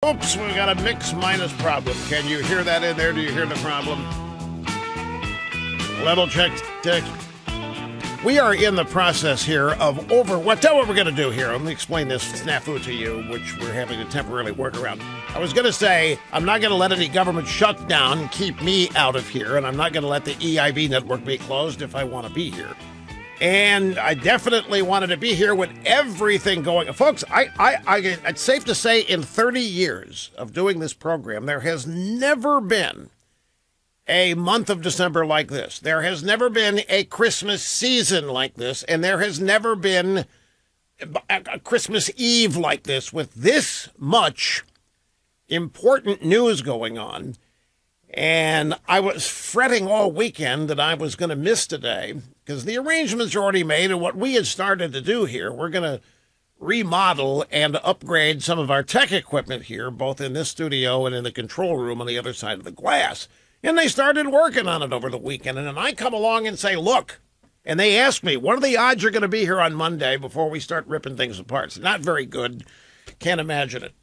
Oops, we got a mix minus problem. Can you hear that in there? Do you hear the problem? Level check. We are in the process here of tell what we're going to do here. Let me explain this snafu to you, which we're having to temporarily work around. I was going to say, I'm not going to let any government shutdown keep me out of here, and I'm not going to let the EIB network be closed if I want to be here. And I definitely wanted to be here with everything going. Folks, it's safe to say in 30 years of doing this program, there has never been a month of December like this. There has never been a Christmas season like this, and there has never been a Christmas Eve like this with this much important news going on. And I was fretting all weekend that I was going to miss today because the arrangements are already made, and what we had started to do here, we're going to remodel and upgrade some of our tech equipment here, both in this studio and in the control room on the other side of the glass. And they started working on it over the weekend. And then I come along and say, look, and they ask me, what are the odds you're going to be here on Monday before we start ripping things apart? It's not very good. Can't imagine it.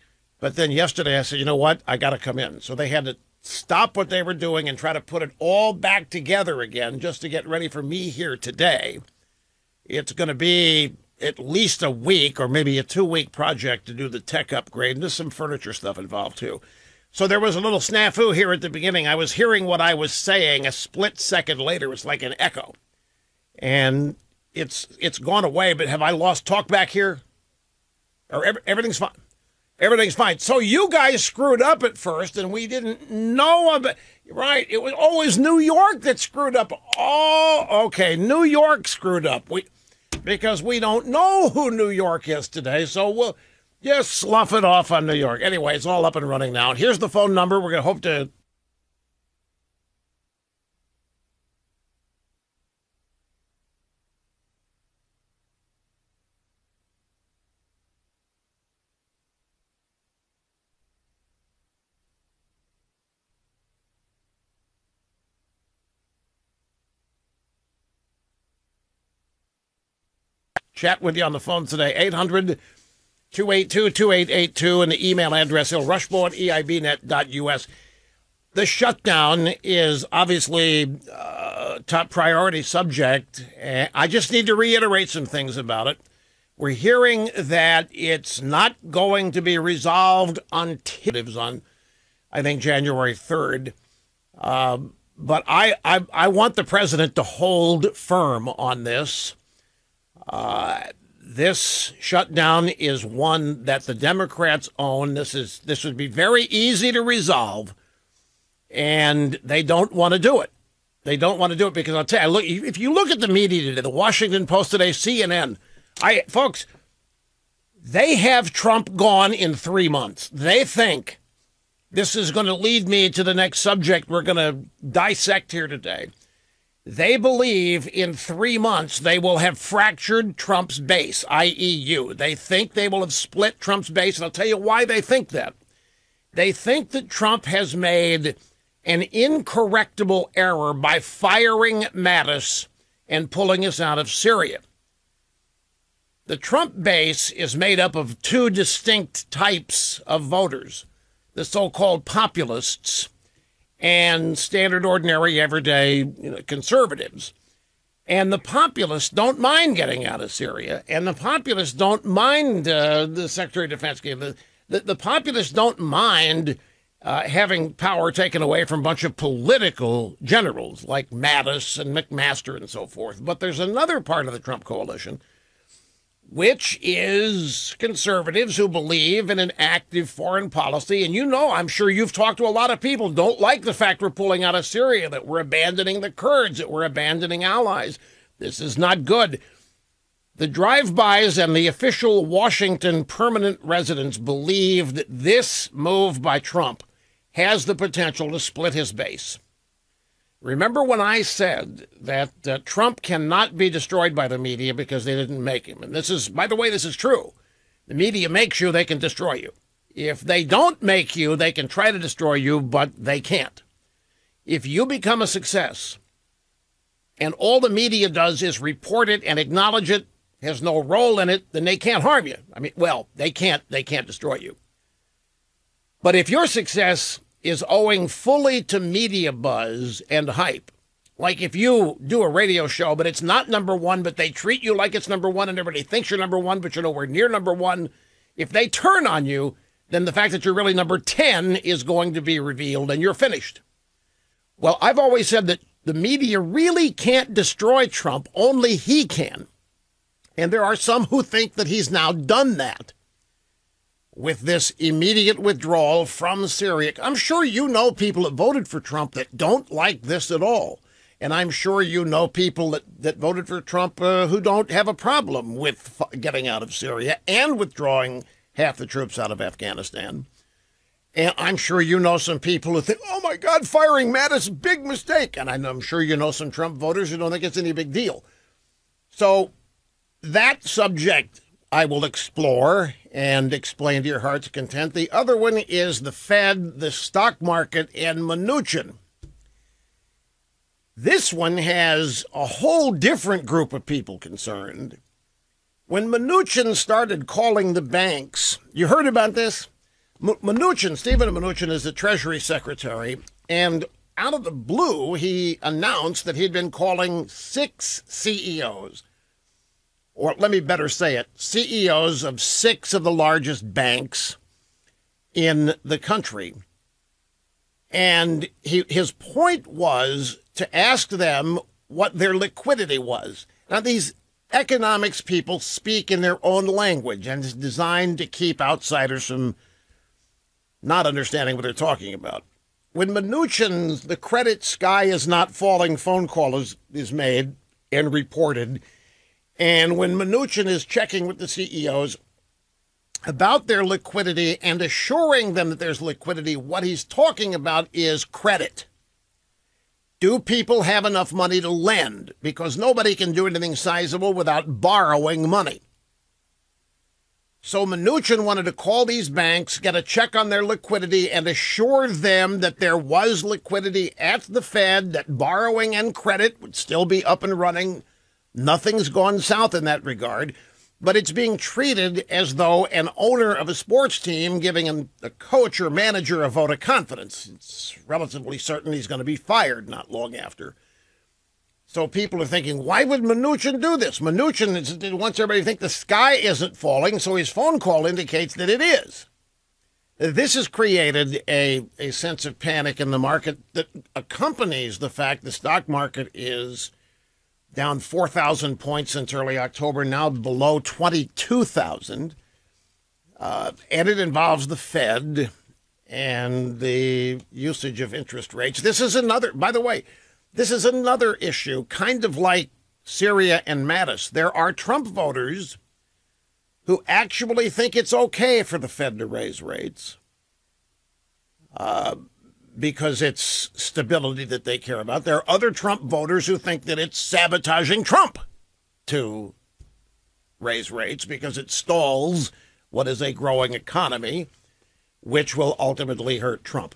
But then yesterday I said, you know what? I got to come in. So they had to stop what they were doing and try to put it all back together again just to get ready for me here today. It's going to be at least a week or maybe a 2-week project to do the tech upgrade. And there's some furniture stuff involved too. So there was a little snafu here at the beginning. I was hearing what I was saying a split second later. It's like an echo. And it's gone away, but have I lost talk back here? Or everything's fine? Everything's fine. So you guys screwed up at first, and we didn't know about. Right? It was always New York that screwed up. Oh, okay. New York screwed up. Because we don't know who New York is today, so we'll just slough it off on New York. Anyway, it's all up and running now. And here's the phone number. We're going to hope to. Chat with you on the phone today, 800-282-2882, and the email address, rushmore@eibnet.us. The shutdown is obviously a top priority subject. I just need to reiterate some things about it. We're hearing that it's not going to be resolved until I think, January 3rd. But I want the president to hold firm on this. This shutdown is one that the Democrats own. This would be very easy to resolve, and they don't want to do it. They don't want to do it because I'll tell you, if you look at the media today, the Washington Post today, CNN, folks, they have Trump gone in 3 months. They think this is going to lead me to the next subject we're going to dissect here today. They believe in 3 months they will have fractured Trump's base, i.e. you. They think they will have split Trump's base, and I'll tell you why they think that. They think that Trump has made an incorrectable error by firing Mattis and pulling us out of Syria. The Trump base is made up of 2 distinct types of voters, the so-called populists and standard, ordinary, everyday conservatives. And the populists don't mind getting out of Syria, and the populists don't mind the Secretary of Defense gave. The populists don't mind having power taken away from a bunch of political generals like Mattis and McMaster and so forth. But there's another part of the Trump coalition, which is conservatives who believe in an active foreign policy. And I'm sure you've talked to a lot of people who don't like the fact we're pulling out of Syria, that we're abandoning the Kurds, that we're abandoning allies. This is not good. The drive-bys and the official Washington permanent residents believe that this move by Trump has the potential to split his base. Remember when I said that Trump cannot be destroyed by the media because they didn't make him? And this is, by the way, this is true. The media makes you, they can destroy you. If they don't make you, they can try to destroy you, but they can't. If you become a success and all the media does is report it and acknowledge it, has no role in it, then they can't harm you. I mean, well, they can't destroy you. But if your success is owing fully to media buzz and hype, like if you do a radio show, but it's not number one, but they treat you like it's number one and everybody thinks you're number one, but you're nowhere near number one, if they turn on you, then the fact that you're really number 10 is going to be revealed and you're finished. Well, I've always said that the media really can't destroy Trump. Only he can. And there are some who think that he's now done that with this immediate withdrawal from Syria. I'm sure you know people that voted for Trump that don't like this at all. And I'm sure you know people that voted for Trump who don't have a problem with getting out of Syria and withdrawing half the troops out of Afghanistan. And I'm sure you know some people who think, oh, my God, firing Mattis is a big mistake. And I'm sure you know some Trump voters who don't think it's any big deal. So that subject I will explore and explain to your heart's content. The other one is the Fed, the stock market, and Mnuchin. This one has a whole different group of people concerned. When Mnuchin started calling the banks, you heard about this? Mnuchin, Stephen Mnuchin, is the Treasury Secretary, and out of the blue, he announced that he'd been calling 6 CEOs, or let me better say it, CEOs of 6 of the largest banks in the country. And his point was to ask them what their liquidity was. Now, these economics people speak in their own language, and it's designed to keep outsiders from not understanding what they're talking about. When Mnuchin's "the credit sky is not falling" phone call is made and reported, and when Mnuchin is checking with the CEOs about their liquidity and assuring them that there's liquidity, what he's talking about is credit. Do people have enough money to lend? Because nobody can do anything sizable without borrowing money. So Mnuchin wanted to call these banks, get a check on their liquidity, and assure them that there was liquidity at the Fed, that borrowing and credit would still be up and running. Nothing's gone south in that regard. But it's being treated as though an owner of a sports team giving a coach or manager a vote of confidence. It's relatively certain he's going to be fired not long after. So people are thinking, why would Mnuchin do this? Mnuchin wants everybody to think the sky isn't falling, so his phone call indicates that it is. This has created a sense of panic in the market that accompanies the fact the stock market is down 4,000 points since early October, now below 22,000. And it involves the Fed and the usage of interest rates. This is another, by the way, this is another issue, kind of like Syria and Mattis. There are Trump voters who actually think it's okay for the Fed to raise rates because it's stability that they care about. There are other Trump voters who think that it's sabotaging Trump to raise rates because it stalls what is a growing economy, which will ultimately hurt Trump.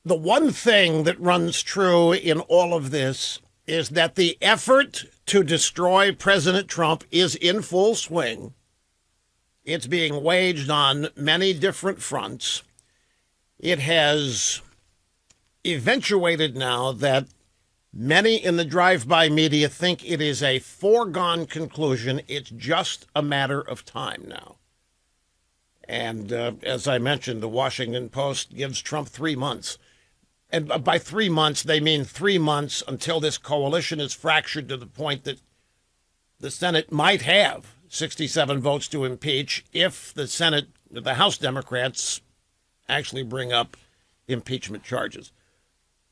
The one thing that runs true in all of this is that the effort to destroy President Trump is in full swing. It's being waged on many different fronts. It has eventuated now that many in the drive-by media think it is a foregone conclusion. It's just a matter of time now. And as I mentioned, the Washington Post gives Trump 3 months. And by 3 months, they mean 3 months until this coalition is fractured to the point that the Senate might have 67 votes to impeach if the House Democrats actually bring up impeachment charges.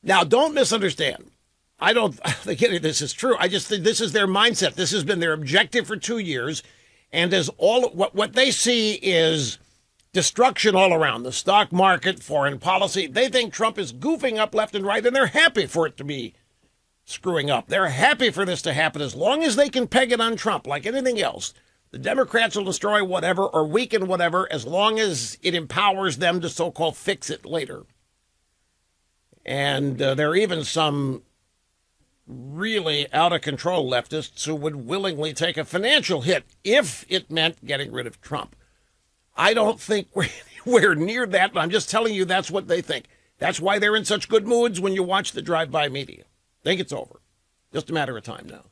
Now, don't misunderstand. I don't think any of this is true. I just think this is their mindset. This has been their objective for 2 years. And as what they see is destruction all around, the stock market, foreign policy. They think Trump is goofing up left and right, and they're happy for it to be screwing up. They're happy for this to happen as long as they can peg it on Trump like anything else. The Democrats will destroy whatever or weaken whatever as long as it empowers them to so-called fix it later. And there are even some really out-of-control leftists who would willingly take a financial hit if it meant getting rid of Trump. I don't think we're anywhere near that, but I'm just telling you that's what they think. That's why they're in such good moods when you watch the drive-by media. Think it's over. Just a matter of time now.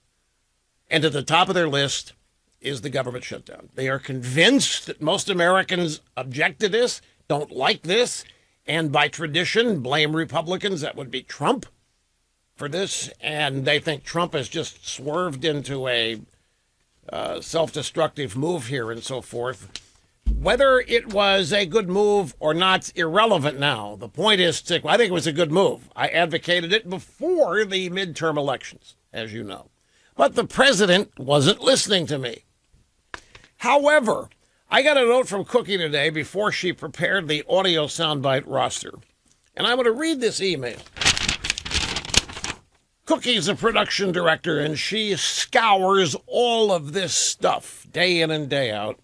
And at the top of their list is the government shutdown. They are convinced that most Americans object to this, don't like this, and by tradition blame Republicans. That would be Trump for this. And they think Trump has just swerved into a self-destructive move here and so forth. Whether it was a good move or not, irrelevant now. The point is, I think it was a good move. I advocated it before the midterm elections, as you know. But the president wasn't listening to me. However, I got a note from Cookie today before she prepared the audio soundbite roster. And I'm going to read this email. Cookie's a production director, and she scours all of this stuff day in and day out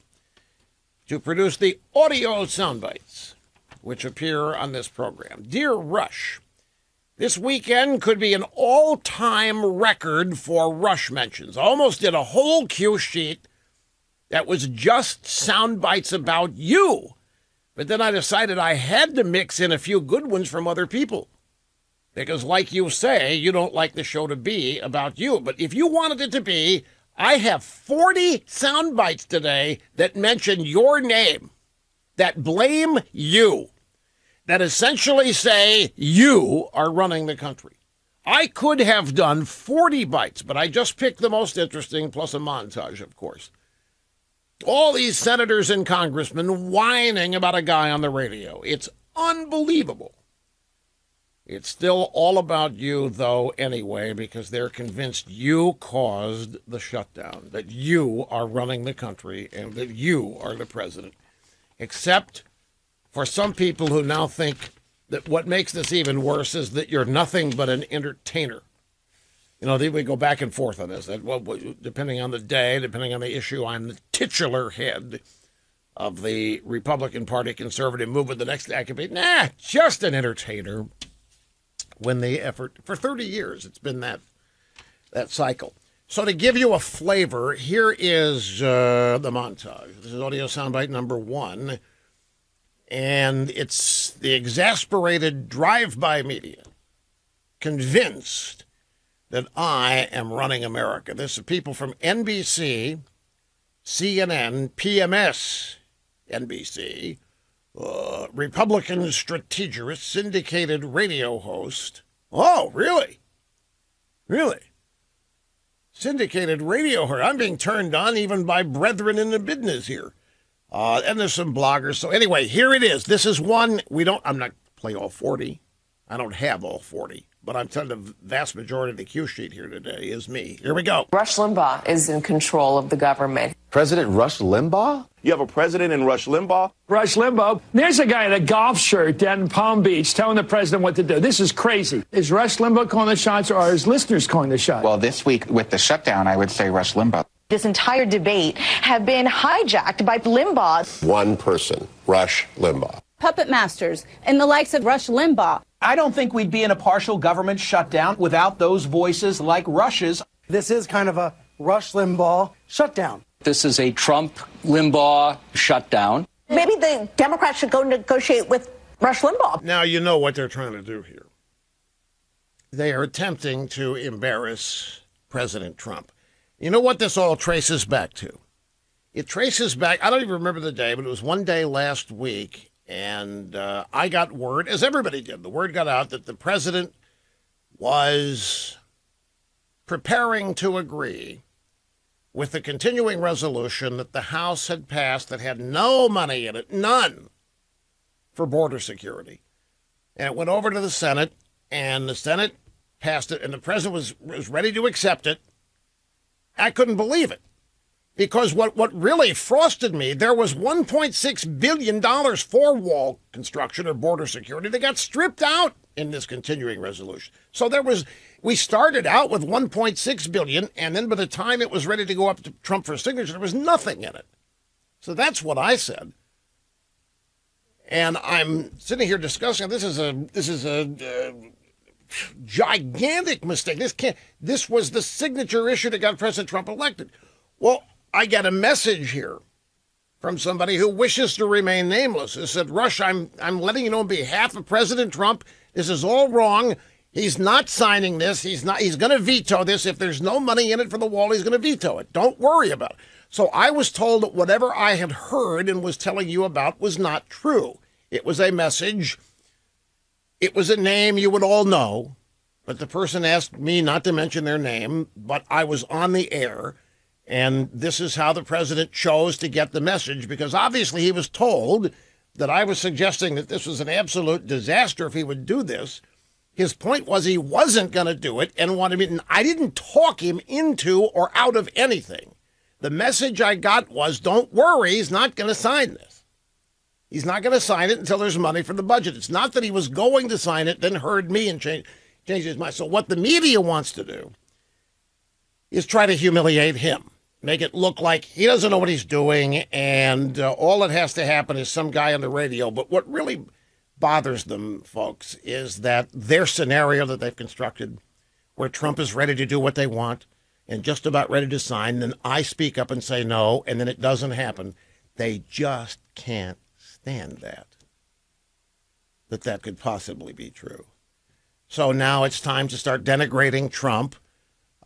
to produce the audio soundbites, which appear on this program. Dear Rush, this weekend could be an all-time record for Rush mentions. I almost did a whole cue sheet that was just soundbites about you. But then I decided I had to mix in a few good ones from other people. Because like you say, you don't like the show to be about you. But if you wanted it to be, I have 40 sound bites today that mention your name, that blame you, that essentially say you are running the country. I could have done 40 bites, but I just picked the most interesting, plus a montage, of course. All these senators and congressmen whining about a guy on the radio. It's unbelievable. It's still all about you, though, anyway, because they're convinced you caused the shutdown, that you are running the country, and that you are the president. Except for some people who now think that what makes this even worse is that you're nothing but an entertainer. You know, we go back and forth on this. That, well, depending on the day, depending on the issue, I'm the titular head of the Republican Party conservative movement. The next day I could be, just an entertainer. When the effort, for 30 years, it's been that cycle. So to give you a flavor, here is the montage. This is audio soundbite number 1. And it's the exasperated drive-by media convinced that I am running America. This is people from NBC, CNN, PMS, NBC, Republican strategist, syndicated radio host. Oh, really? Really? Syndicated radio host. I'm being turned on even by brethren in the business here. And there's some bloggers. So anyway, here it is. This is one I'm not playing all 40. I don't have all 40. But I'm telling you, the vast majority of the cue sheet here today is me. Here we go. Rush Limbaugh is in control of the government. President Rush Limbaugh? You have a president in Rush Limbaugh? Rush Limbaugh. There's a guy in a golf shirt down in Palm Beach telling the president what to do. This is crazy. Is Rush Limbaugh calling the shots, or are his listeners calling the shots? Well, this week with the shutdown, I would say Rush Limbaugh. This entire debate have been hijacked by Limbaugh. One person, Rush Limbaugh. Puppet masters and the likes of Rush Limbaugh. I don't think we'd be in a partial government shutdown without those voices like Rush's. This is kind of a Rush Limbaugh shutdown. This is a Trump-Limbaugh shutdown. Maybe the Democrats should go negotiate with Rush Limbaugh. Now you know what they're trying to do here. They are attempting to embarrass President Trump. You know what this all traces back to? It traces back, I don't even remember the day, but it was one day last week, and I got word, as everybody did, the word got out that the president was preparing to agree with the continuing resolution that the House had passed that had no money in it, none, for border security. And it went over to the Senate, and the Senate passed it, and the president was ready to accept it. I couldn't believe it. Because what really frosted me, there was $1.6 billion for wall construction or border security that got stripped out in this continuing resolution. So we started out with $1.6 billion, and then by the time it was ready to go up to Trump for signature, there was nothing in it. So that's what I said. And I'm sitting here discussing, this is a gigantic mistake. This was the signature issue that got President Trump elected. Well, I got a message here from somebody who wishes to remain nameless. It said, Rush, I'm letting you know on behalf of President Trump, this is all wrong. He's not signing this. He's going to veto this. If there's no money in it for the wall, he's going to veto it. Don't worry about it. So I was told that whatever I had heard and was telling you about was not true. It was a message. It was a name you would all know, but the person asked me not to mention their name, but I was on the air, and this is how the president chose to get the message, because obviously he was told that I was suggesting that this was an absolute disaster if he would do this. His point was he wasn't going to do it and wanted me. I didn't talk him into or out of anything. The message I got was, don't worry, he's not going to sign this. He's not going to sign it until there's money for the budget. It's not that he was going to sign it, then heard me and changed his mind. So what the media wants to do is try to humiliate him, make it look like he doesn't know what he's doing, and all that has to happen is some guy on the radio. But what really bothers them, folks, is that their scenario that they've constructed, where Trump is ready to do what they want and just about ready to sign, then I speak up and say no, and then it doesn't happen. They just can't stand that could possibly be true. So now it's time to start denigrating Trump,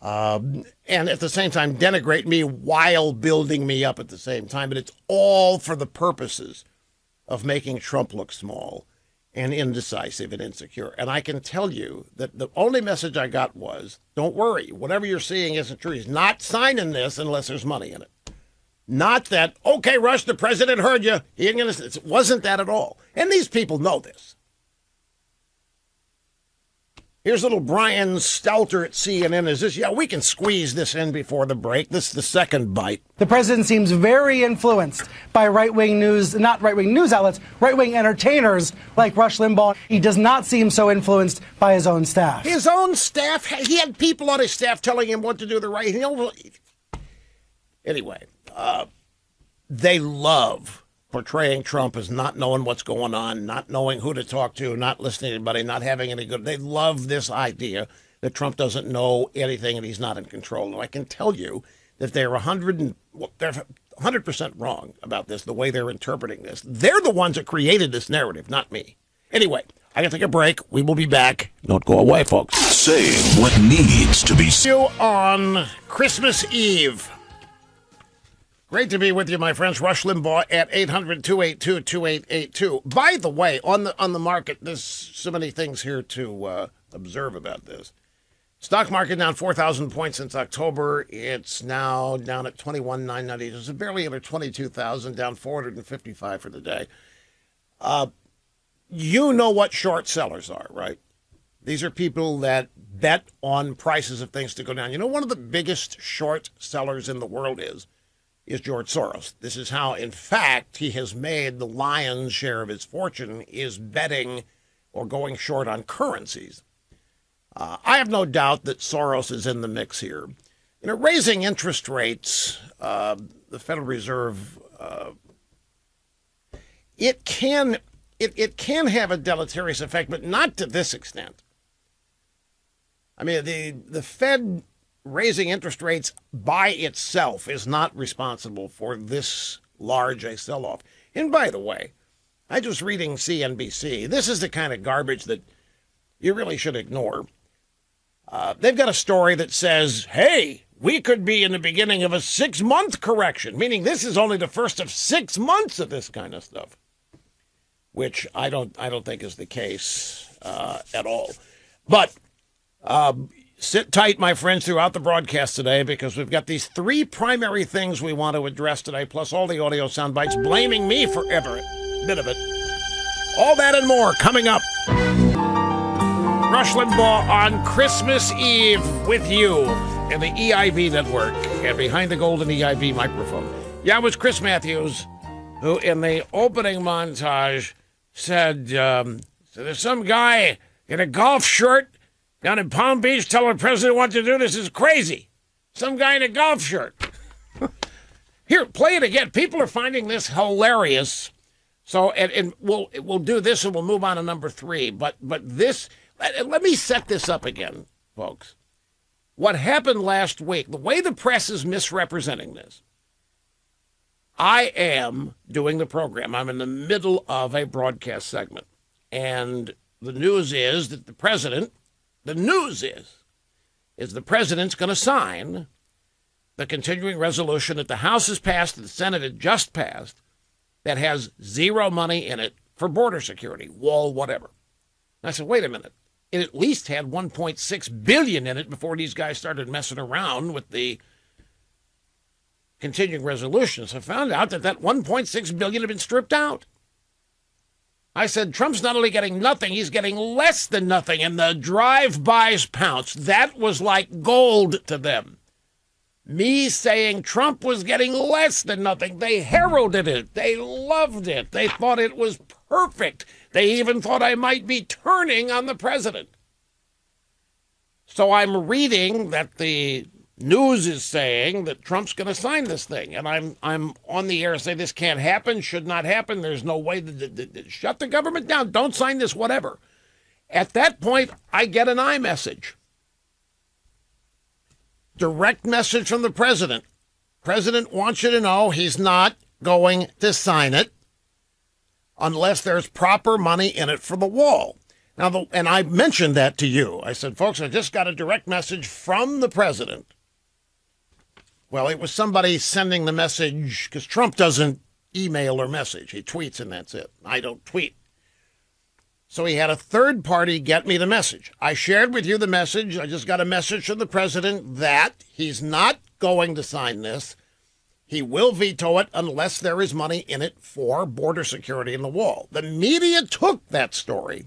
and at the same time denigrate me while building me up at the same time. But it's all for the purposes of making Trump look small and indecisive and insecure. And I can tell you that the only message I got was, don't worry, whatever you're seeing isn't true. He's not signing this unless there's money in it. Not that, okay, Rush, the president heard you. He ain't gonna, it wasn't that at all. And these people know this. Here's little Brian Stelter at CNN. Is this? Yeah, we can squeeze this in before the break. This is the second bite. The president seems very influenced by right-wing news, not right-wing news outlets, right-wing entertainers like Rush Limbaugh. He does not seem so influenced by his own staff. His own staff? He had people on his staff telling him what to do the right. Anyway, they love portraying Trump as not knowing what's going on, not knowing who to talk to, not listening to anybody, not having any good. They love this idea that Trump doesn't know anything and he's not in control. And I can tell you that they're 100% wrong about this, the way they're interpreting this. They're the ones that created this narrative, not me. Anyway, I got to take a break. We will be back. Don't go away, folks. Saying what needs to be said on Christmas Eve. Great to be with you, my friends. Rush Limbaugh at 800-282-2882. By the way, on the market, there's so many things here to observe about this. Stock market down 4,000 points since October. It's now down at 21,990. It's barely under 22,000, down 455 for the day. You know what short sellers are, right? These are people that bet on prices of things to go down. You know, one of the biggest short sellers in the world is George Soros. This is how, in fact, he has made the lion's share of his fortune is betting or going short on currencies. I have no doubt that Soros is in the mix here. You know, raising interest rates, the Federal Reserve, it can have a deleterious effect, but not to this extent. I mean, the Fed raising interest rates by itself is not responsible for this large a sell-off. And by the way, I was reading CNBC. This is the kind of garbage that you really should ignore. They've got a story that says, hey, we could be in the beginning of a 6-month correction, meaning this is only the first of 6 months of this kind of stuff, which I don't think is the case at all. But sit tight, my friends, throughout the broadcast today, because we've got these 3 primary things we want to address today, plus all the audio sound bites blaming me for every bit of it. All that and more coming up. Rush Limbaugh on Christmas Eve with you and the EIV network and behind the golden EIV microphone. Yeah, it was Chris Matthews who, in the opening montage, said, so there's some guy in a golf shirt down in Palm Beach telling the president what to do. This is crazy. Some guy in a golf shirt. Here, play it again. People are finding this hilarious. So, and we'll do this and we'll move on to number 3. But this, let me set this up again, folks. What happened last week, the way the press is misrepresenting this. I am doing the program. I'm in the middle of a broadcast segment. And the news is that the president's going to sign the continuing resolution that the House has passed and the Senate had just passed that has zero money in it for border security, wall, whatever. And I said, wait a minute. It at least had $1.6 billion in it before these guys started messing around with the continuing resolutions. I found out that $1.6 billion had been stripped out. I said, Trump's not only getting nothing, he's getting less than nothing. And the drive-bys pounced. That was like gold to them. Me saying Trump was getting less than nothing. They heralded it. They loved it. They thought it was perfect. They even thought I might be turning on the president. So I'm reading that the news is saying that Trump's going to sign this thing. And I'm on the air saying this can't happen, should not happen. There's no way to shut the government down. Don't sign this, whatever. At that point, I get an iMessage. Direct message from the president. President wants you to know he's not going to sign it unless there's proper money in it for the wall. Now, and I mentioned that to you. I said, folks, I just got a direct message from the president. Well, it was somebody sending the message because Trump doesn't email or message. He tweets and that's it. I don't tweet. So he had a third party get me the message. I shared with you the message. I just got a message from the president that he's not going to sign this. He will veto it unless there is money in it for border security in the wall. The media took that story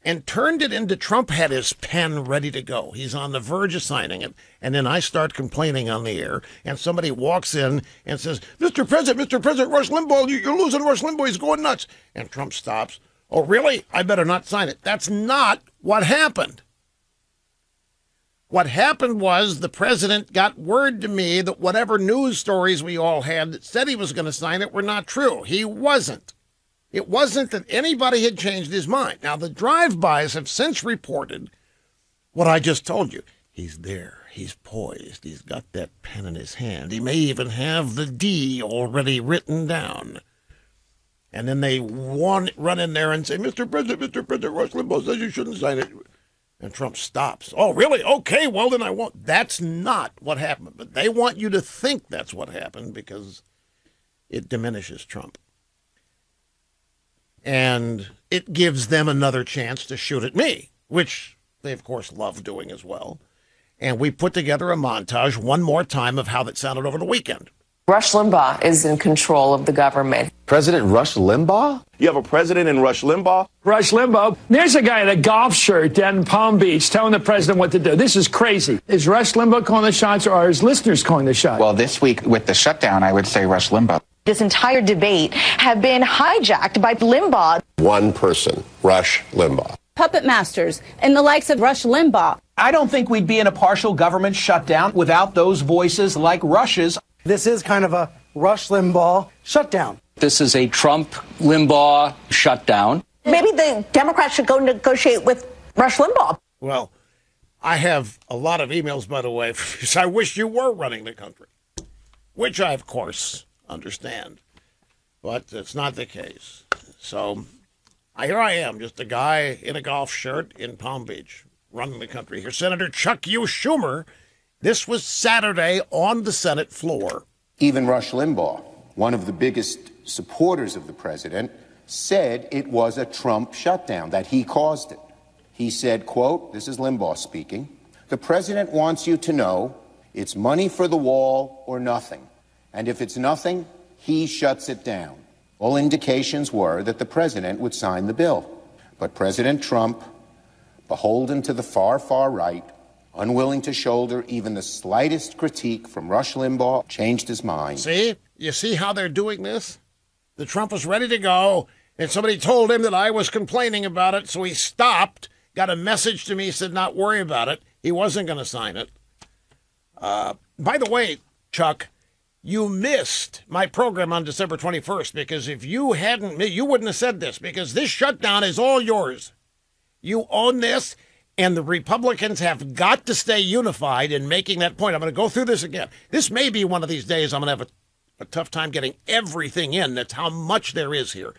and turned it into Trump had his pen ready to go. He's on the verge of signing it. And then I start complaining on the air, and somebody walks in and says, Mr. President, Rush Limbaugh, you're losing Rush Limbaugh. He's going nuts. And Trump stops. Oh, really? I better not sign it. That's not what happened. What happened was the president got word to me that whatever news stories we all had that said he was going to sign it were not true. He wasn't. It wasn't that anybody had changed his mind. Now, the drive-bys have since reported what I just told you. He's there. He's poised. He's got that pen in his hand. He may even have the D already written down. And then they run in there and say, Mr. President, Rush Limbaugh says you shouldn't sign it. And Trump stops. Oh, really? Okay, well, then I won't. That's not what happened. But they want you to think that's what happened because it diminishes Trump. And it gives them another chance to shoot at me, which they, of course, love doing as well. And we put together a montage one more time of how that sounded over the weekend. Rush Limbaugh is in control of the government. President Rush Limbaugh? You have a president in Rush Limbaugh. Rush Limbaugh. There's a guy in a golf shirt down in Palm Beach telling the president what to do. This is crazy. Is Rush Limbaugh calling the shots or are his listeners calling the shots? Well, this week with the shutdown, I would say Rush Limbaugh. This entire debate have been hijacked by Limbaugh. One person, Rush Limbaugh. Puppet masters and the likes of Rush Limbaugh. I don't think we'd be in a partial government shutdown without those voices like Rush's. This is kind of a Rush Limbaugh shutdown. This is a Trump-Limbaugh shutdown. Maybe the Democrats should go negotiate with Rush Limbaugh. Well, I have a lot of emails, by the way, because I wish you were running the country, which I, of course, understand. But it's not the case. So here I am, just a guy in a golf shirt in Palm Beach running the country. Here's Senator Chuck U. Schumer. This was Saturday on the Senate floor. Even Rush Limbaugh, one of the biggest supporters of the president, said it was a Trump shutdown, that he caused it. He said, quote, this is Limbaugh speaking, the president wants you to know it's money for the wall or nothing. And if it's nothing, he shuts it down. All indications were that the president would sign the bill. But President Trump, beholden to the far, far right, unwilling to shoulder even the slightest critique from Rush Limbaugh, changed his mind. See? You see how they're doing this? The Trump was ready to go, and somebody told him that I was complaining about it, so he stopped, got a message to me, said not worry about it. He wasn't going to sign it. By the way, Chuck, you missed my program on December 21st, because if you hadn't, you wouldn't have said this, because this shutdown is all yours. You own this. And the Republicans have got to stay unified in making that point. I'm going to go through this again. This may be one of these days I'm going to have a tough time getting everything in. That's how much there is here.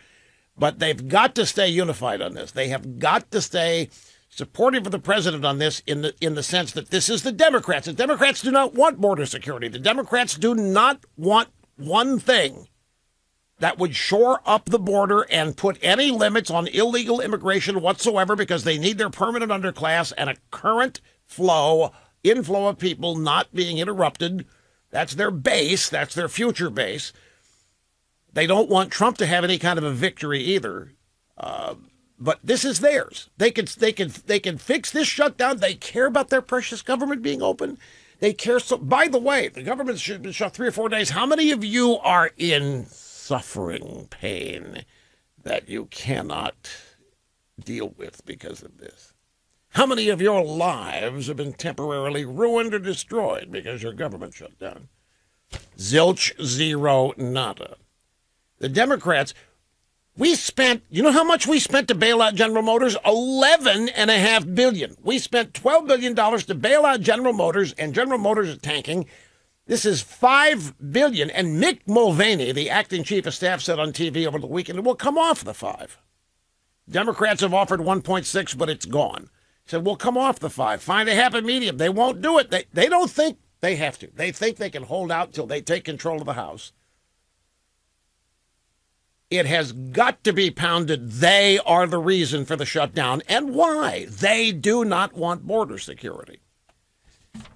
But they've got to stay unified on this. They have got to stay supportive of the president on this in the sense that this is the Democrats. The Democrats do not want border security. The Democrats do not want one thing that would shore up the border and put any limits on illegal immigration whatsoever, because they need their permanent underclass and a current inflow of people not being interrupted. That's their base. That's their future base. They don't want Trump to have any kind of a victory either. But this is theirs. They can fix this shutdown. They care about their precious government being open. They care so. By the way, the government should be shut 3 or 4 days. How many of you are in suffering pain that you cannot deal with because of this? How many of your lives have been temporarily ruined or destroyed because your government shut down? Zilch, zero, nada. The Democrats, you know how much we spent to bail out General Motors? $11.5 billion. We spent $12 billion to bail out General Motors, and General Motors is tanking. This is $5 billion. And Mick Mulvaney, the acting chief of staff, said on TV over the weekend, it will come off the 5. Democrats have offered 1.6, but it's gone. He said, we'll come off the 5. Find a happy medium. They won't do it. They don't think they have to. They think they can hold out till they take control of the House. It has got to be pounded. They are the reason for the shutdown. And why? They do not want border security.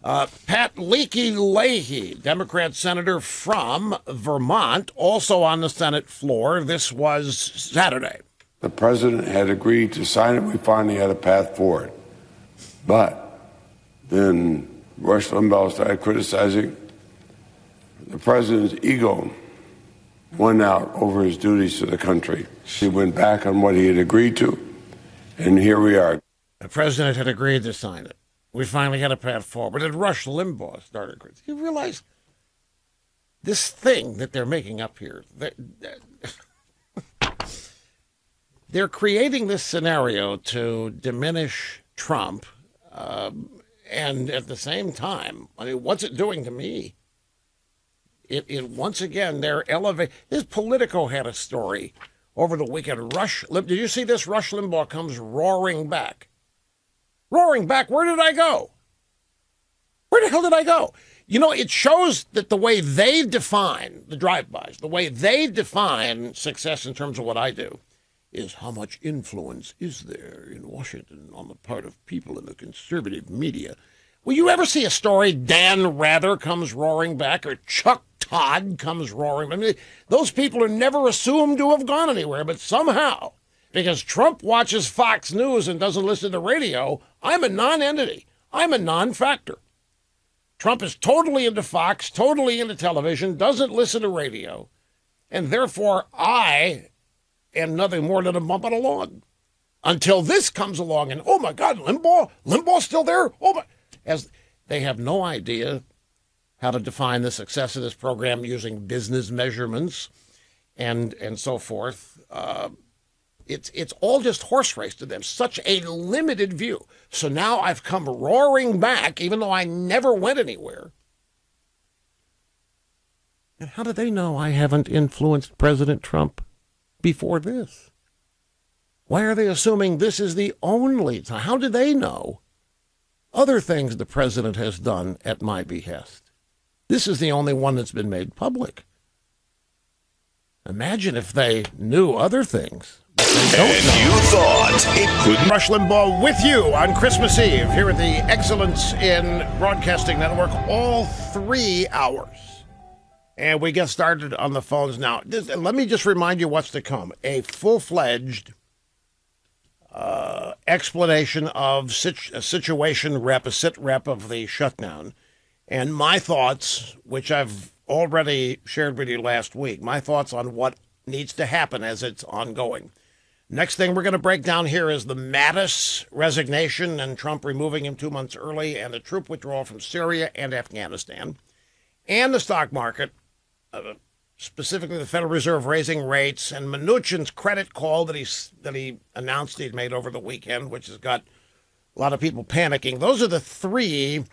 Pat Leahy, Democrat senator from Vermont, also on the Senate floor. This was Saturday. The president had agreed to sign it. We finally had a path forward. But then Rush Limbaugh started criticizing. The president's ego went out over his duties to the country. He went back on what he had agreed to, and here we are. The president had agreed to sign it. We finally had a path forward. And Rush Limbaugh started criticizing. You realize this thing that they're making up here, they're creating this scenario to diminish Trump, and at the same time, I mean, what's it doing to me? It once again, they're elevating. This Politico had a story over the weekend. Did you see this? Rush Limbaugh comes roaring back. Roaring back. Where did I go? Where the hell did I go? You know, it shows that the way they define the drive-bys, the way they define success in terms of what I do, is how much influence is there in Washington on the part of people in the conservative media. Will you ever see a story Dan Rather comes roaring back or Chuck Todd comes roaring? I mean, those people are never assumed to have gone anywhere, but somehow, because Trump watches Fox News and doesn't listen to radio, I'm a non-entity. I'm a non-factor. Trump is totally into Fox, totally into television, doesn't listen to radio, and therefore I am nothing more than a bump on a log. Until this comes along and, oh my God, Limbaugh's still there? Oh my, as they have no idea how to define the success of this program using business measurements and so forth. It's all just horse race to them. Such a limited view. So now I've come roaring back, even though I never went anywhere. And how do they know I haven't influenced President Trump before this? Why are they assuming this is the only time? How do they know other things the president has done at my behest? This is the only one that's been made public. Imagine if they knew other things. And you thought it couldn't. Rush Limbaugh with you on Christmas Eve here at the Excellence in Broadcasting Network, all 3 hours. And we get started on the phones now. Let me just remind you what's to come. A full-fledged explanation of a situation rep, a sit rep of the shutdown. And my thoughts, which I've already shared with you last week, my thoughts on what needs to happen as it's ongoing. Next thing we're going to break down here is the Mattis resignation and Trump removing him 2 months early, and the troop withdrawal from Syria and Afghanistan, and the stock market, specifically the Federal Reserve raising rates, and Mnuchin's credit call that he announced he'd made over the weekend, which has got a lot of people panicking. Those are the 3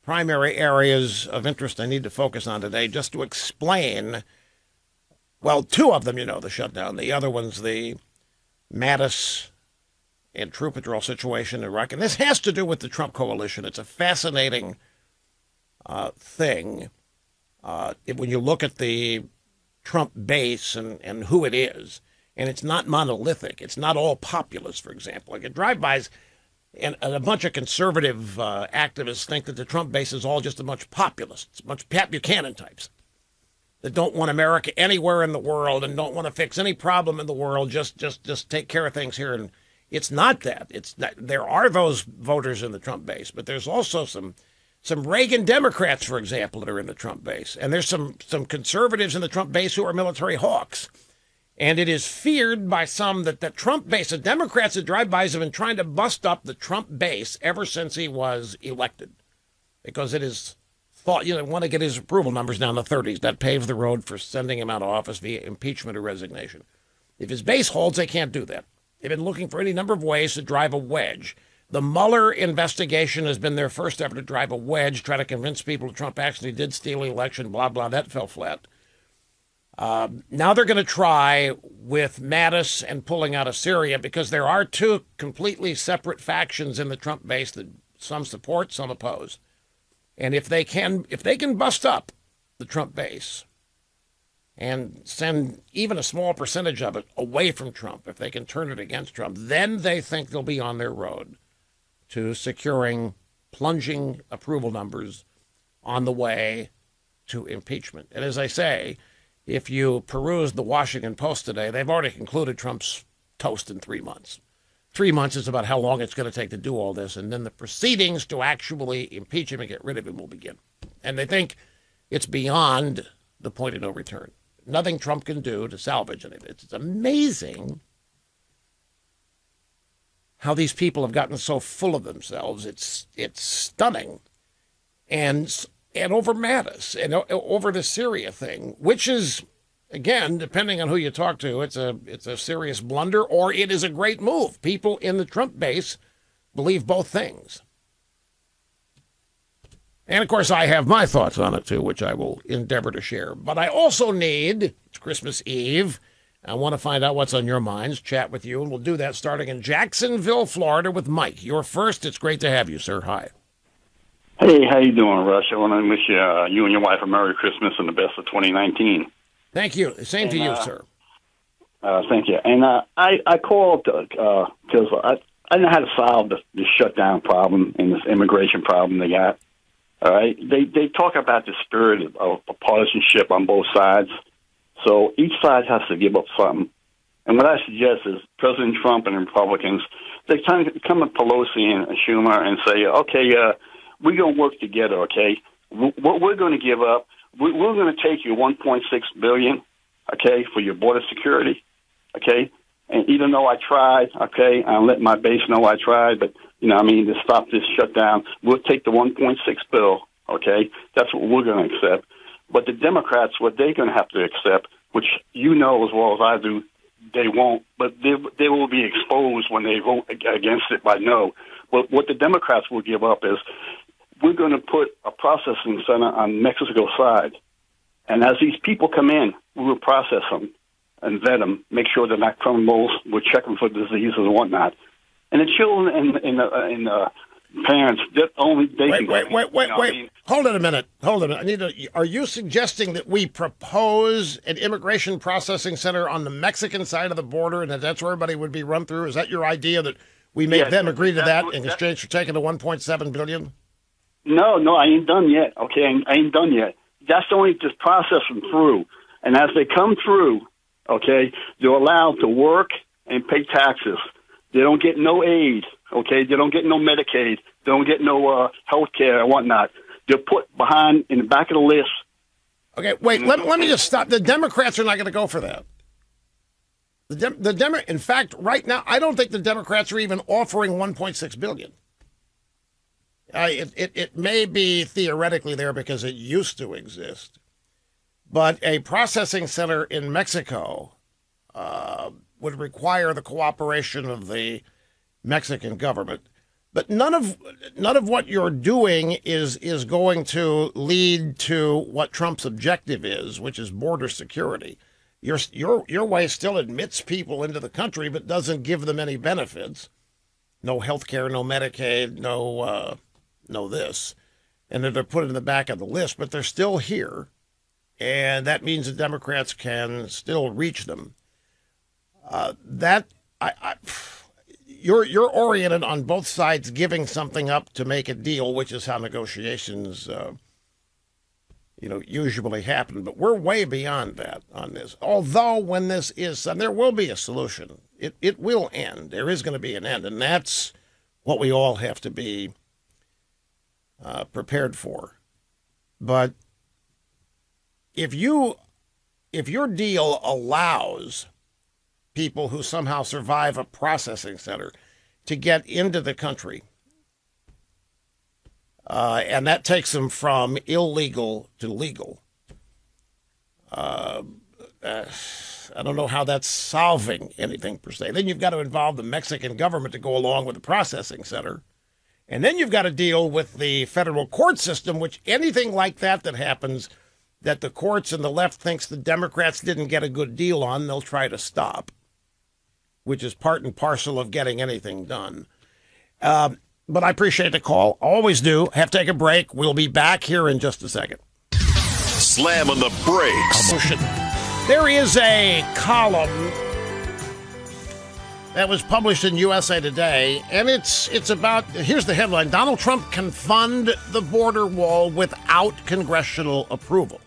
primary areas of interest I need to focus on today just to explain, well, two of them, the shutdown. The other one's the Mattis and troop withdrawal situation in Iraq. And this has to do with the Trump coalition. It's a fascinating thing. When you look at the Trump base and who it is, and it's not monolithic. It's not all populist, for example. Like at drive-bys, and a bunch of conservative activists think that the Trump base is all just a bunch of populists, a bunch of Pat Buchanan types that don't want America anywhere in the world and don't want to fix any problem in the world. Just take care of things here. And it's not that. There are those voters in the Trump base, but there's also some Reagan Democrats, for example, that are in the Trump base, and there's some conservatives in the Trump base who are military hawks. And it is feared by some that the Trump base, the Democrats at drive-bys have been trying to bust up the Trump base ever since he was elected, because it is thought, they want to get his approval numbers down to 30s. That paves the road for sending him out of office via impeachment or resignation. If his base holds, they can't do that. They've been looking for any number of ways to drive a wedge. The Mueller investigation has been their first effort to drive a wedge, try to convince people that Trump actually did steal the election, blah, blah. That fell flat. Now they're going to try with Mattis and pulling out of Syria, because there are two completely separate factions in the Trump base that some support, some oppose. And if they can bust up the Trump base and send even a small percentage of it away from Trump, if they can turn it against Trump, then they think they'll be on their road to securing plunging approval numbers on the way to impeachment. And as I say, if you peruse the Washington Post today, they've already concluded Trump's toast in 3 months. 3 months is about how long it's going to take to do all this, and then the proceedings to actually impeach him and get rid of him will begin. And they think it's beyond the point of no return. Nothing Trump can do to salvage anything. It's amazing how these people have gotten so full of themselves. It's stunning. And over Mattis and over the Syria thing, which is, again, depending on who you talk to, it's a serious blunder, or it is a great move. People in the Trump base believe both things. And, of course, I have my thoughts on it, too, which I will endeavor to share. But I also need, it's Christmas Eve, I want to find out what's on your minds, chat with you, and we'll do that starting in Jacksonville, Florida with Mike. You're first. It's great to have you, sir. Hi. Hey, how you doing, Rush? I want to wish you and your wife a Merry Christmas and the best of 2019. Thank you. Same to you, sir. Thank you. And I called because I know how to solve the shutdown problem and this immigration problem they got. All right, they talk about the spirit of partisanship on both sides. So each side has to give up something. And what I suggest is President Trump and Republicans, they come to Pelosi and Schumer and say, okay, we're going to work together, okay? What we're going to give up, we're going to take your $1.6 billion, okay, for your border security, okay? And even though I tried, okay, I let my base know I tried, but, to stop this shutdown, we'll take the $1.6 billion, okay? That's what we're going to accept. But the Democrats, what they're going to have to accept, which you know as well as I do, they won't, but they will be exposed when they vote against it by no. But what the Democrats will give up is we're going to put a processing center on Mexico's side. And as these people come in, we will process them and vet them, make sure they're not criminals. We'll check them for diseases and whatnot. And the children and the parents, that only they can wait. Hold it a minute. Are you suggesting that we propose an immigration processing center on the Mexican side of the border and that's where everybody would be run through? Is that your idea, that we make them agree to that in exchange for taking the $1.7 billion? No, I ain't done yet. Okay, I ain't done yet. That's only to process them through. And as they come through, okay, they're allowed to work and pay taxes. They don't get no aid, okay? They don't get no Medicaid. They don't get no health care and whatnot. They're put behind in the back of the list. Okay, wait, let me just stop. The Democrats are not going to go for that. In fact, right now, I don't think the Democrats are even offering $1.6 billion. It may be theoretically there because it used to exist, but a processing center in Mexico would require the cooperation of the Mexican government. But none of what you're doing is going to lead to what Trump's objective is, which is border security. Your way still admits people into the country, but doesn't give them any benefits. No health care, no Medicaid, no this. And then they're put in the back of the list, but they're still here. And that means the Democrats can still reach them. You're oriented on both sides giving something up to make a deal, which is how negotiations, usually happen. But we're way beyond that on this. Although when this is, and there will be a solution. It will end. There is going to be an end, and that's what we all have to be prepared for. But if your deal allows people who somehow survive a processing center to get into the country, and that takes them from illegal to legal, I don't know how that's solving anything per se. Then you've got to involve the Mexican government to go along with the processing center. And then you've got to deal with the federal court system, which anything like that happens that the courts and the left thinks the Democrats didn't get a good deal on, they'll try to stop, which is part and parcel of getting anything done. But I appreciate the call. Always do. Have to take a break. We'll be back here in just a second. Slam on the brakes. There is a column that was published in USA Today, and it's about, here's the headline: Donald Trump can fund the border wall without congressional approval.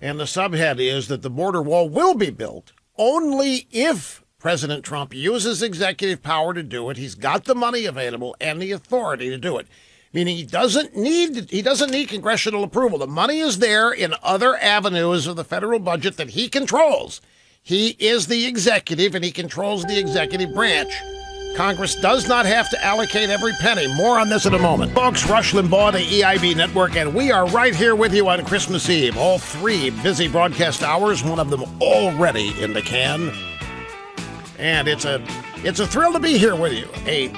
And the subhead is that the border wall will be built only if President Trump uses executive power to do it. He's got the money available and the authority to do it, meaning he doesn't need congressional approval. The money is there in other avenues of the federal budget that he controls. He is the executive, and he controls the executive branch. Congress does not have to allocate every penny. More on this in a moment. Folks, Rush Limbaugh, the EIB Network, and we are right here with you on Christmas Eve. All 3 busy broadcast hours, one of them already in the can. And it's a thrill to be here with you. A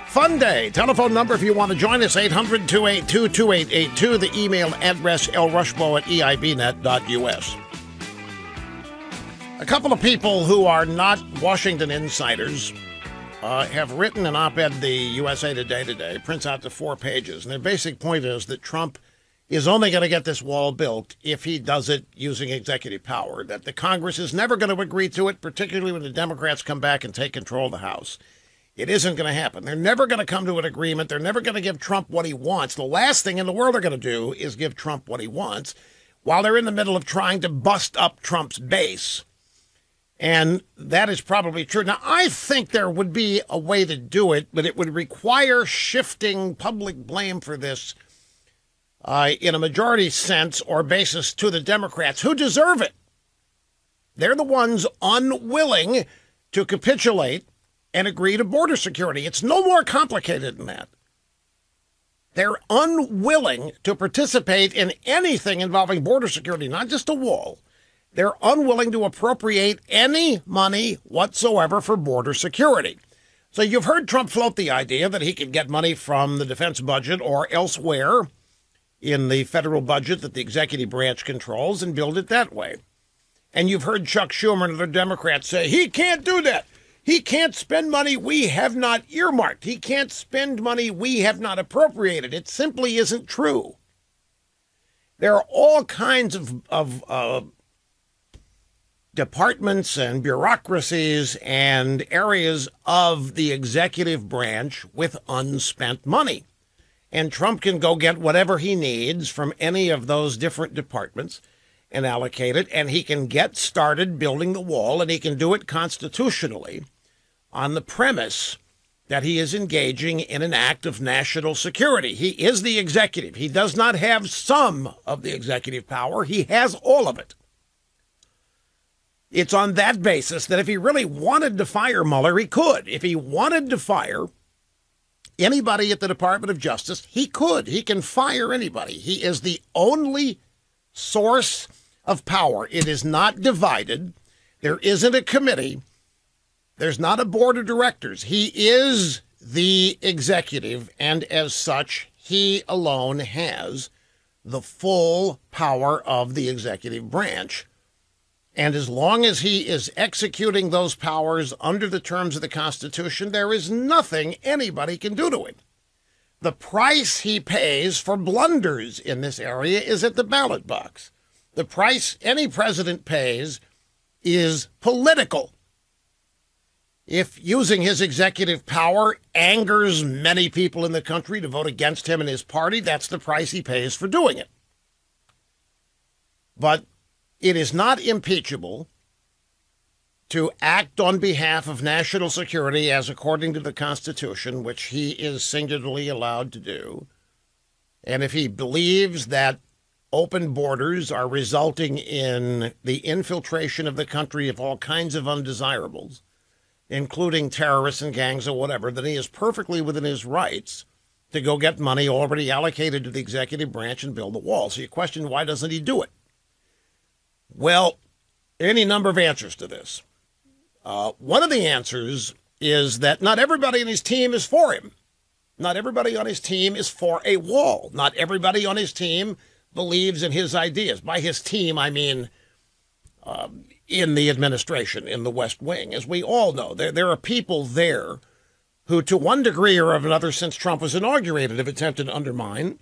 fun day. Telephone number if you want to join us, 800-282-2882. The email address, lrushbaugh@eibnet.us. A couple of people who are not Washington insiders have written an op-ed the USA Today prints out to 4 pages. And their basic point is that Trump is only going to get this wall built if he does it using executive power, that the Congress is never going to agree to it, particularly when the Democrats come back and take control of the House. It isn't going to happen. They're never going to come to an agreement. They're never going to give Trump what he wants. The last thing in the world they're going to do is give Trump what he wants while they're in the middle of trying to bust up Trump's base. And that is probably true. Now, I think there would be a way to do it, but it would require shifting public blame for this in a majority sense or basis to the Democrats, who deserve it. They're the ones unwilling to capitulate and agree to border security. It's no more complicated than that. They're unwilling to participate in anything involving border security, not just a wall. They're unwilling to appropriate any money whatsoever for border security. So you've heard Trump float the idea that he could get money from the defense budget or elsewhere in the federal budget that the executive branch controls and build it that way. And you've heard Chuck Schumer and other Democrats say, he can't do that. He can't spend money we have not earmarked. He can't spend money we have not appropriated. It simply isn't true. There are all kinds of departments and bureaucracies and areas of the executive branch with unspent money. And Trump can go get whatever he needs from any of those different departments and allocate it, and he can get started building the wall, and he can do it constitutionally on the premise that he is engaging in an act of national security. He is the executive. He does not have some of the executive power. He has all of it. It's on that basis that if he really wanted to fire Mueller, he could. If he wanted to fire anybody at the Department of Justice, he could. He can fire anybody. He is the only source of power. It is not divided. There isn't a committee. There's not a board of directors. He is the executive, and as such, he alone has the full power of the executive branch. And as long as he is executing those powers under the terms of the Constitution, there is nothing anybody can do to him. The price he pays for blunders in this area is at the ballot box. The price any president pays is political. If using his executive power angers many people in the country to vote against him and his party, that's the price he pays for doing it. But it is not impeachable to act on behalf of national security as according to the Constitution, which he is singularly allowed to do. And if he believes that open borders are resulting in the infiltration of the country of all kinds of undesirables, including terrorists and gangs or whatever, then he is perfectly within his rights to go get money already allocated to the executive branch and build the wall. So you question, why doesn't he do it? Well, any number of answers to this. One of the answers is that not everybody on his team is for him. Not everybody on his team is for a wall. Not everybody on his team believes in his ideas. By his team, I mean in the administration, in the West Wing. As we all know, there are people there who, to one degree or another, since Trump was inaugurated, have attempted to undermine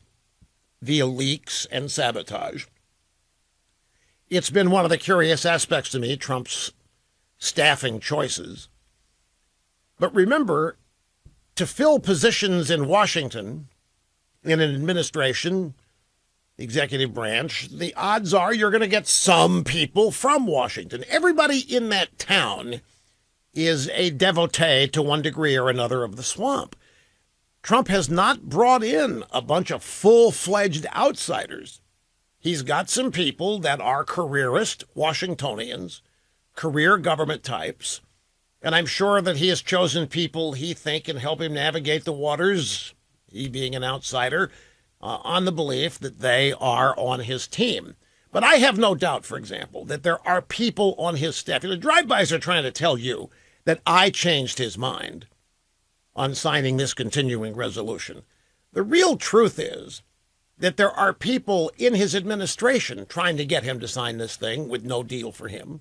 via leaks and sabotage. It's been one of the curious aspects to me, Trump's staffing choices. But remember, to fill positions in Washington, in an administration, the executive branch, the odds are you're going to get some people from Washington. Everybody in that town is a devotee to one degree or another of the swamp. Trump has not brought in a bunch of full-fledged outsiders. He's got some people that are careerist Washingtonians, career government types, and I'm sure that he has chosen people he thinks can help him navigate the waters, he being an outsider, on the belief that they are on his team. But I have no doubt, for example, that there are people on his staff. The drive-bys are trying to tell you that I changed his mind on signing this continuing resolution. The real truth is that there are people in his administration trying to get him to sign this thing with no deal for him.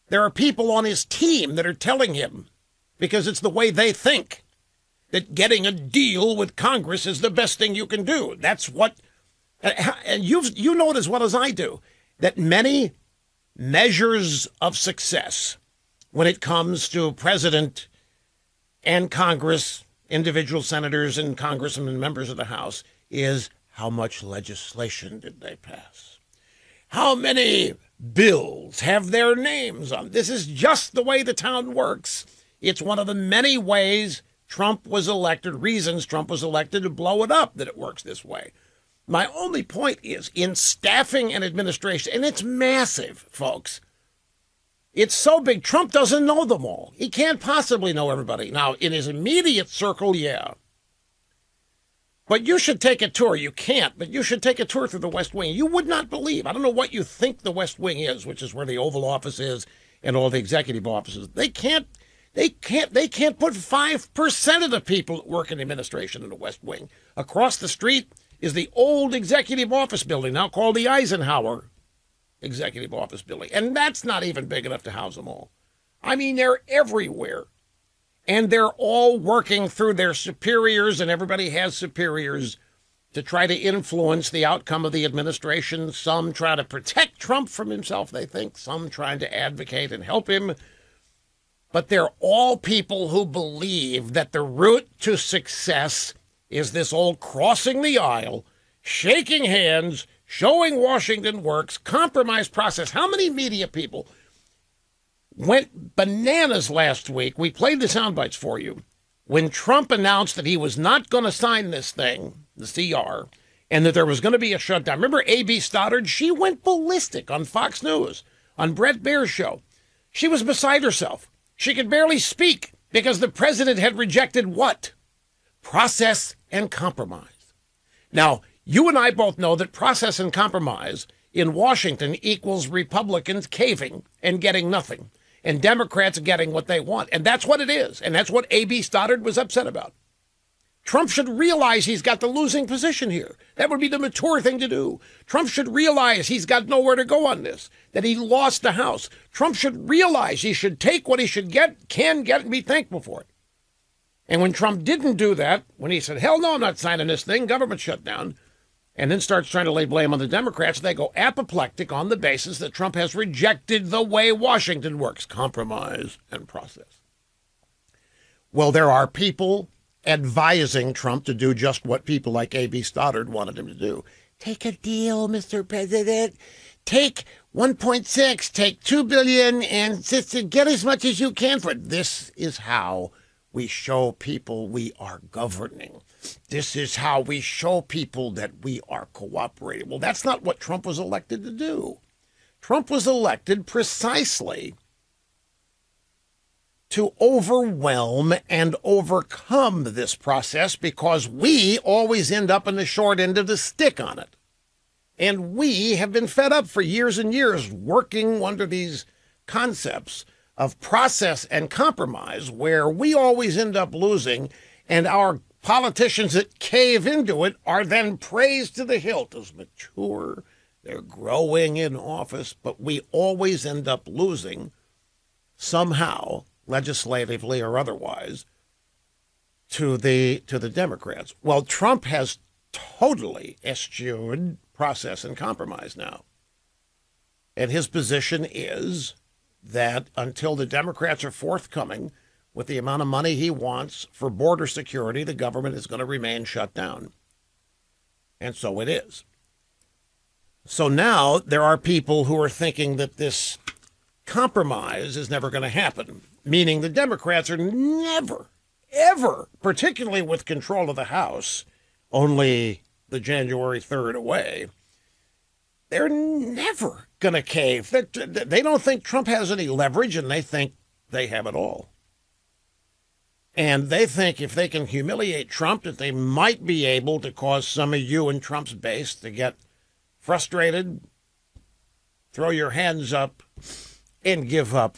There are people on his team that are telling him, because it's the way they think, that getting a deal with Congress is the best thing you can do. That's what, and you know it as well as I do, that many measures of success when it comes to president and Congress, individual senators and congressmen and members of the House, is how much legislation did they pass? How many bills have their names on? This is just the way the town works. It's one of the many ways Trump was elected, reasons Trump was elected, to blow it up, that it works this way. My only point is, in staffing an administration, and it's massive, folks. It's so big, Trump doesn't know them all. He can't possibly know everybody. Now, in his immediate circle, yeah. But you should take a tour. You can't, but you should take a tour through the West Wing. You would not believe. I don't know what you think the West Wing is, which is where the Oval Office is and all the executive offices. They can't put 5% of the people that work in the administration in the West Wing. Across the street is the old executive office building, now called the Eisenhower Executive Office Building. And that's not even big enough to house them all. I mean, they're everywhere. And they're all working through their superiors, and everybody has superiors, to try to influence the outcome of the administration. Some try to protect Trump from himself, they think. Some trying to advocate and help him. But they're all people who believe that the route to success is this old crossing the aisle, shaking hands, showing Washington works, compromise process. How many media people went bananas last week? We played the sound bites for you when Trump announced that he was not going to sign this thing, the CR, and that there was going to be a shutdown. Remember A.B. Stoddard? She went ballistic on Fox News, on Bret Baier's show. She was beside herself. She could barely speak because the president had rejected what? Process and compromise. Now, you and I both know that process and compromise in Washington equals Republicans caving and getting nothing. and Democrats getting what they want. And that's what it is. And that's what A.B. Stoddard was upset about. Trump should realize he's got the losing position here. That would be the mature thing to do. Trump should realize he's got nowhere to go on this, that he lost the House. Trump should realize he should take what he should get, can get, and be thankful for it. And when Trump didn't do that, when he said, hell no, I'm not signing this thing, government shutdown, and then starts trying to lay blame on the Democrats, they go apoplectic on the basis that Trump has rejected the way Washington works, compromise and process. Well, there are people advising Trump to do just what people like A.B. Stoddard wanted him to do. Take a deal, Mr. President. Take 1.6, take $2 billion, and get as much as you can for it. This is how we show people we are governing. This is how we show people that we are cooperating. Well, that's not what Trump was elected to do. Trump was elected precisely to overwhelm and overcome this process because we always end up in the short end of the stick on it. And we have been fed up for years and years working under these concepts of process and compromise where we always end up losing, and our politicians that cave into it are then praised to the hilt as mature. They're growing in office, but we always end up losing somehow, legislatively or otherwise, to the Democrats. Well, Trump has totally eschewed process and compromise now. And his position is that until the Democrats are forthcoming with the amount of money he wants for border security, the government is going to remain shut down. And so it is. So now there are people who are thinking that this compromise is never going to happen, meaning the Democrats are never, ever, particularly with control of the House, only the January 3rd away, they're never going to cave. They don't think Trump has any leverage, and they think they have it all. And they think if they can humiliate Trump, that they might be able to cause some of you in Trump's base to get frustrated, throw your hands up, and give up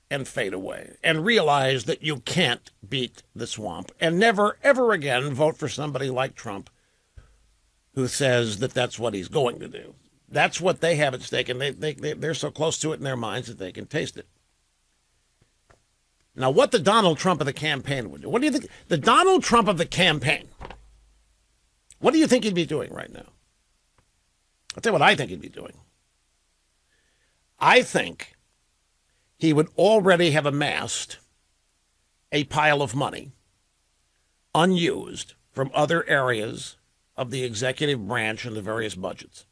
and fade away, and realize that you can't beat the swamp, and never, ever again vote for somebody like Trump who says that that's what he's going to do. That's what they have at stake, and they're so close to it in their minds that they can taste it. Now, what the Donald Trump of the campaign would do, what do you think? The Donald Trump of the campaign, what do you think he'd be doing right now? I'll tell you what I think he'd be doing. I think he would already have amassed a pile of money, unused, from other areas of the executive branch and the various budgets.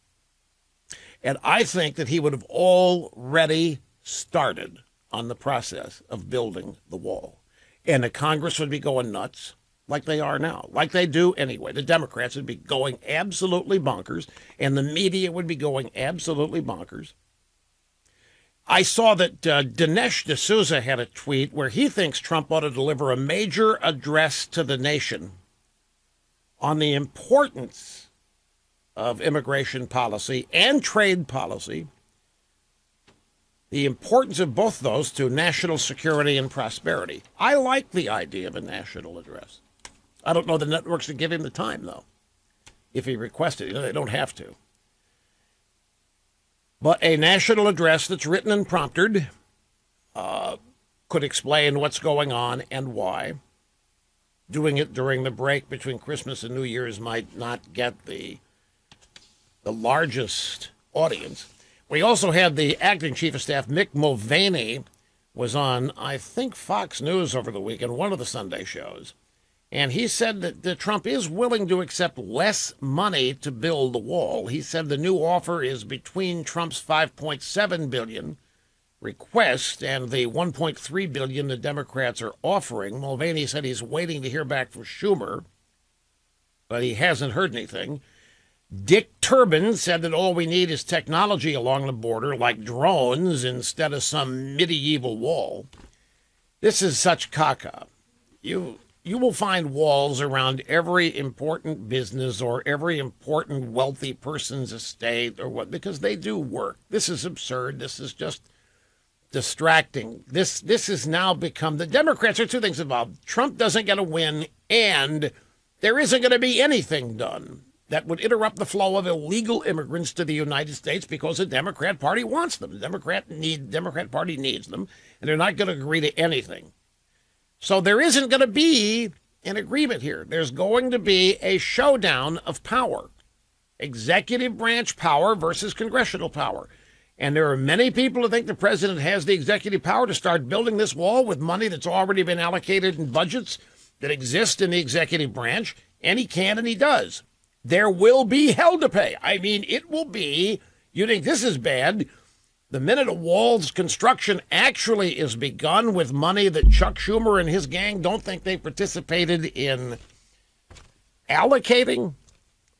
And I think that he would have already started on the process of building the wall. And the Congress would be going nuts like they are now, like they do anyway. The Democrats would be going absolutely bonkers, and the media would be going absolutely bonkers. I saw that Dinesh D'Souza had a tweet where he thinks Trump ought to deliver a major address to the nation on the importance of immigration policy and trade policy, the importance of both those to national security and prosperity. I like the idea of a national address. I don't know the networks that give him the time, though, if he requested it. They don't have to. But a national address that's written and prompted could explain what's going on and why. Doing it during the break between Christmas and New Year's might not get the largest audience. We also had the acting chief of staff, Mick Mulvaney, was on, I think, Fox News over the weekend, one of the Sunday shows. And he said that Trump is willing to accept less money to build the wall. He said the new offer is between Trump's $5.7 billion request and the $1.3 billion the Democrats are offering. Mulvaney said he's waiting to hear back from Schumer, but he hasn't heard anything. Dick Turbin said that all we need is technology along the border, like drones, instead of some medieval wall. This is such caca. You will find walls around every important business or every important wealthy person's estate or what, because they do work. This is absurd. This is just distracting. This has now become, the Democrats are two things involved. Trump doesn't get a win, and there isn't going to be anything done that would interrupt the flow of illegal immigrants to the United States because the Democrat Party wants them. The Democrat Party needs them, and they're not going to agree to anything. So there isn't going to be an agreement here. There's going to be a showdown of power. Executive branch power versus congressional power. And there are many people who think the president has the executive power to start building this wall with money that's already been allocated in budgets that exist in the executive branch, and he can and he does. There will be hell to pay. I mean, it will be, you think this is bad, the minute a wall's construction actually is begun with money that Chuck Schumer and his gang don't think they participated in allocating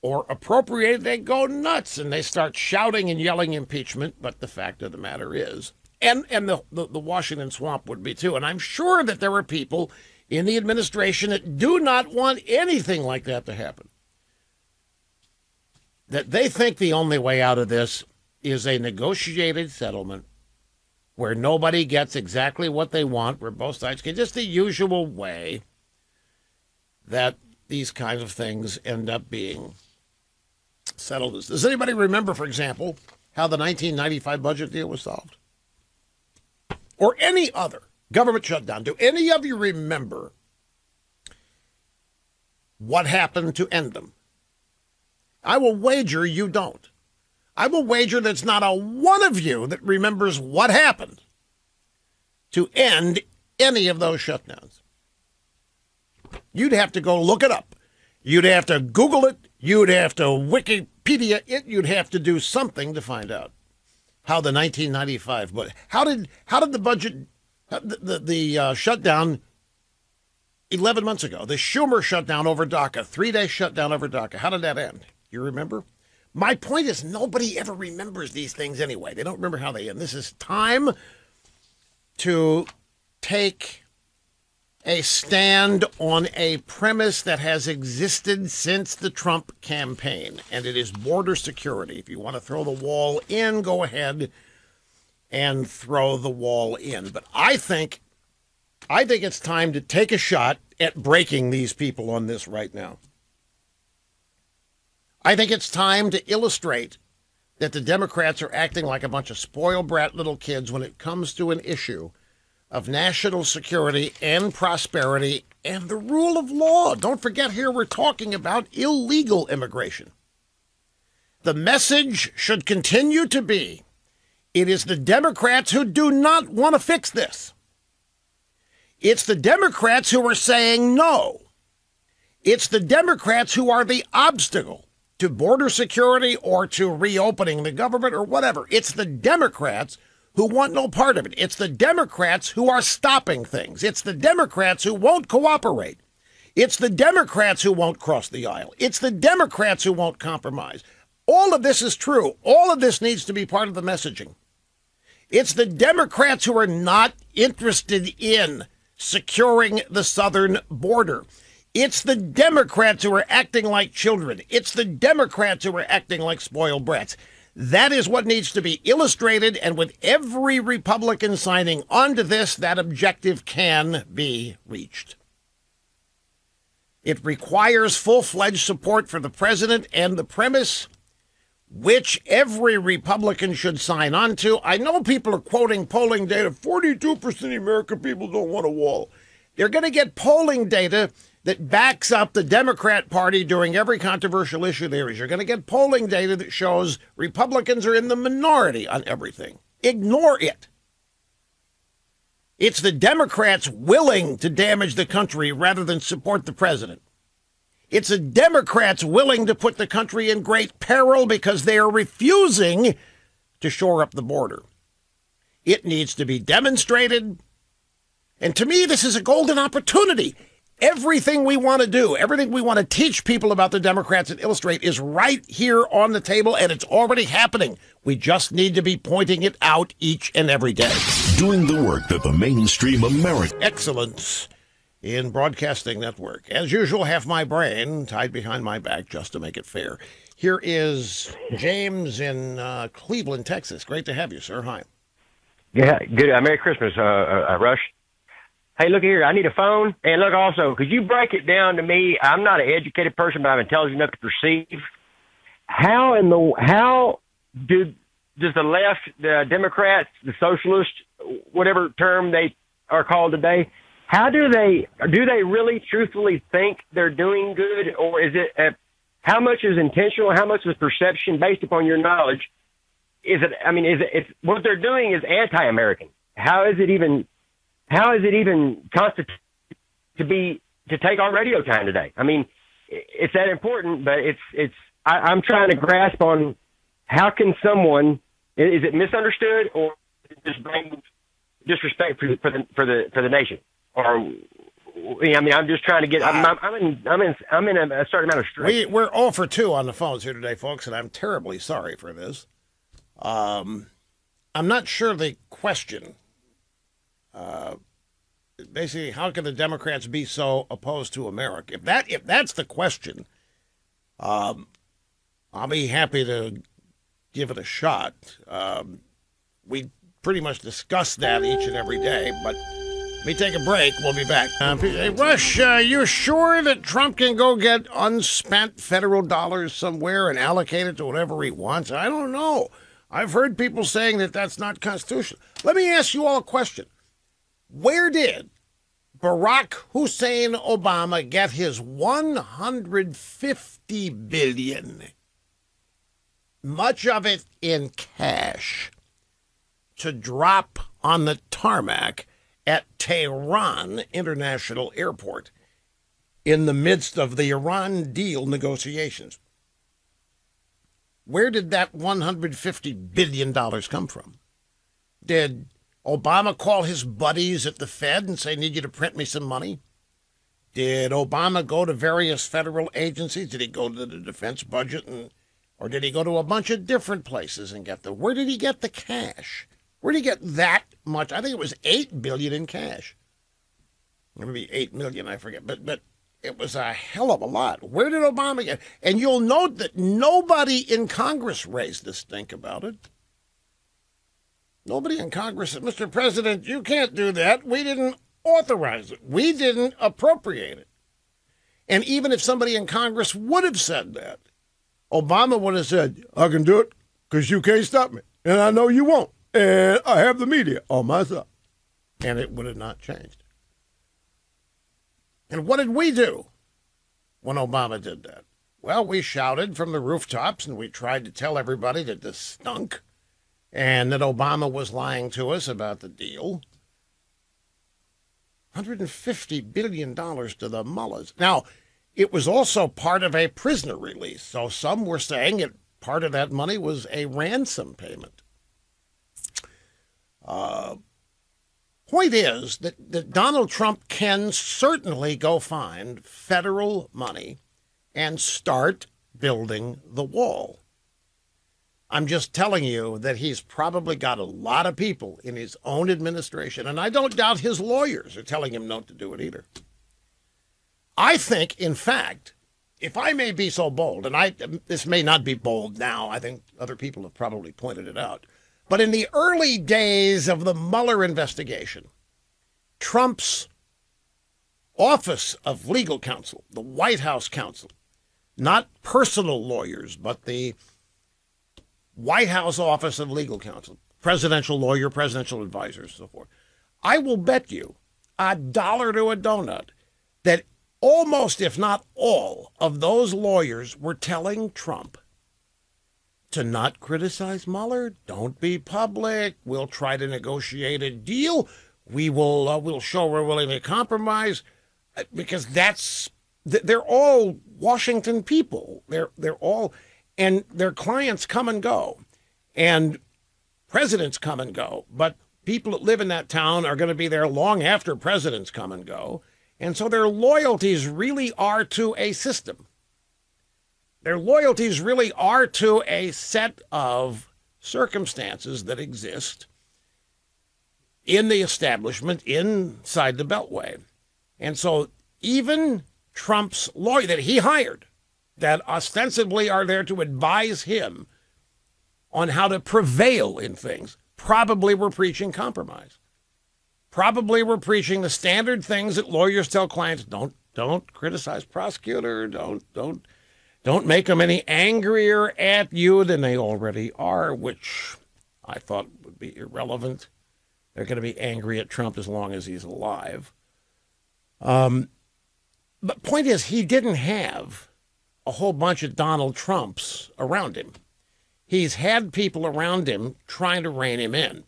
or appropriated, they go nuts and they start shouting and yelling impeachment. But the fact of the matter is, and the Washington swamp would be too. And I'm sure that there are people in the administration that do not want anything like that to happen. That they think the only way out of this is a negotiated settlement where nobody gets exactly what they want, where both sides get just the usual way that these kinds of things end up being settled. Does anybody remember, for example, how the 1995 budget deal was solved? Or any other government shutdown? Do any of you remember what happened to end them? I will wager you don't. I will wager there's not a one of you that remembers what happened to end any of those shutdowns. You'd have to go look it up. You'd have to Google it. You'd have to Wikipedia it. You'd have to do something to find out how the 1995, but how did the budget, the shutdown 11 months ago, the Schumer shutdown over DACA, 3-day shutdown over DACA, how did that end? You remember? My point is nobody ever remembers these things anyway. They don't remember how they end. This is time to take a stand on a premise that has existed since the Trump campaign, and it is border security. If you want to throw the wall in, go ahead and throw the wall in. But I think it's time to take a shot at breaking these people on this right now. I think it's time to illustrate that the Democrats are acting like a bunch of spoiled brat little kids when it comes to an issue of national security and prosperity and the rule of law. Don't forget, here we're talking about illegal immigration. The message should continue to be, it is the Democrats who do not want to fix this. It's the Democrats who are saying no. It's the Democrats who are the obstacle to border security or to reopening the government or whatever. It's the Democrats who want no part of it. It's the Democrats who are stopping things. It's the Democrats who won't cooperate. It's the Democrats who won't cross the aisle. It's the Democrats who won't compromise. All of this is true. All of this needs to be part of the messaging. It's the Democrats who are not interested in securing the southern border. It's the Democrats who are acting like children. It's the Democrats who are acting like spoiled brats. That is what needs to be illustrated, and with every Republican signing onto this, that objective can be reached. It requires full-fledged support for the president and the premise, which every Republican should sign on to. I know people are quoting polling data. 42% of the American people don't want a wall. They're going to get polling data that backs up the Democrat Party during every controversial issue there is. You're going to get polling data that shows Republicans are in the minority on everything. Ignore it. It's the Democrats willing to damage the country rather than support the president. It's the Democrats willing to put the country in great peril because they are refusing to shore up the border. It needs to be demonstrated. And to me, this is a golden opportunity. Everything we want to do, everything we want to teach people about the Democrats and illustrate is right here on the table, and it's already happening. We just need to be pointing it out each and every day. Doing the work that the mainstream American excellence in broadcasting network. As usual, half my brain tied behind my back just to make it fair. Here is James in Cleveland, Texas. Great to have you, sir. Hi. Yeah, good. Merry Christmas, Rush. Hey, look here. I need a phone. And look, also, could you break it down to me? I'm not an educated person, but I'm intelligent enough to perceive. How does the left, the Democrats, the socialists, whatever term they are called today, how do they really truthfully think they're doing good, or is it how much is intentional, how much is perception based upon your knowledge? Is it what they're doing is anti-American? How is it even constituted to take our radio time today? I mean, it's that important, but I'm trying to grasp on how can someone, is it misunderstood or just bring disrespect for the nation? Or I mean, I'm just trying to get. I'm in a certain amount of stress. We're 0 for 2 on the phones here today, folks, and I'm terribly sorry for this. I'm not sure the question. Basically, how can the Democrats be so opposed to America? If that's the question, I'll be happy to give it a shot. We pretty much discuss that each and every day, but let me take a break. We'll be back. Hey, Rush, you sure that Trump can go get unspent federal dollars somewhere and allocate it to whatever he wants? I don't know. I've heard people saying that that's not constitutional. Let me ask you all a question. Where did Barack Hussein Obama get his $150 billion, much of it in cash, to drop on the tarmac at Tehran International Airport in the midst of the Iran deal negotiations? Where did that $150 billion come from? Did Obama call his buddies at the Fed and say, need you to print me some money? Did Obama go to various federal agencies? Did he go to the defense budget? Or did he go to a bunch of different places and get where did he get the cash? Where did he get that much? I think it was $8 billion in cash. Maybe $8 million, I forget. But it was a hell of a lot. Where did Obama get? And you'll note that nobody in Congress raised the stink about it. Nobody in Congress said, Mr. President, you can't do that. We didn't authorize it. We didn't appropriate it. And even if somebody in Congress would have said that, Obama would have said, I can do it because you can't stop me. And I know you won't. And I have the media on my side. And it would have not changed. And what did we do when Obama did that? Well, we shouted from the rooftops and we tried to tell everybody that this stunk and that Obama was lying to us about the deal. $150 billion to the mullahs. Now, it was also part of a prisoner release. So some were saying that part of that money was a ransom payment. Point is that Donald Trump can certainly go find federal money and start building the wall. I'm just telling you that he's probably got a lot of people in his own administration, and I don't doubt his lawyers are telling him not to do it either. I think, in fact, if I may be so bold, and this may not be bold now, I think other people have probably pointed it out, but in the early days of the Mueller investigation, Trump's Office of Legal Counsel, the White House counsel, not personal lawyers, but the White House Office of Legal Counsel, presidential lawyer, presidential advisor, so forth. I will bet you $1 to a donut that almost, if not all, of those lawyers were telling Trump to not criticize Mueller. Don't be public. We'll try to negotiate a deal. We'll show we're willing to compromise, because they're all Washington people. They're all, and their clients come and go, and presidents come and go, but people that live in that town are going to be there long after presidents come and go, and so their loyalties really are to a system. Their loyalties really are to a set of circumstances that exist in the establishment inside the Beltway. And so even Trump's lawyer that he hired, that ostensibly are there to advise him on how to prevail in things, probably were preaching compromise. Probably were preaching the standard things that lawyers tell clients: don't criticize prosecutor, don't make them any angrier at you than they already are, which I thought would be irrelevant. They're going to be angry at Trump as long as he's alive. But point is, he didn't have a whole bunch of Donald Trumps around him. He's had people around him trying to rein him in.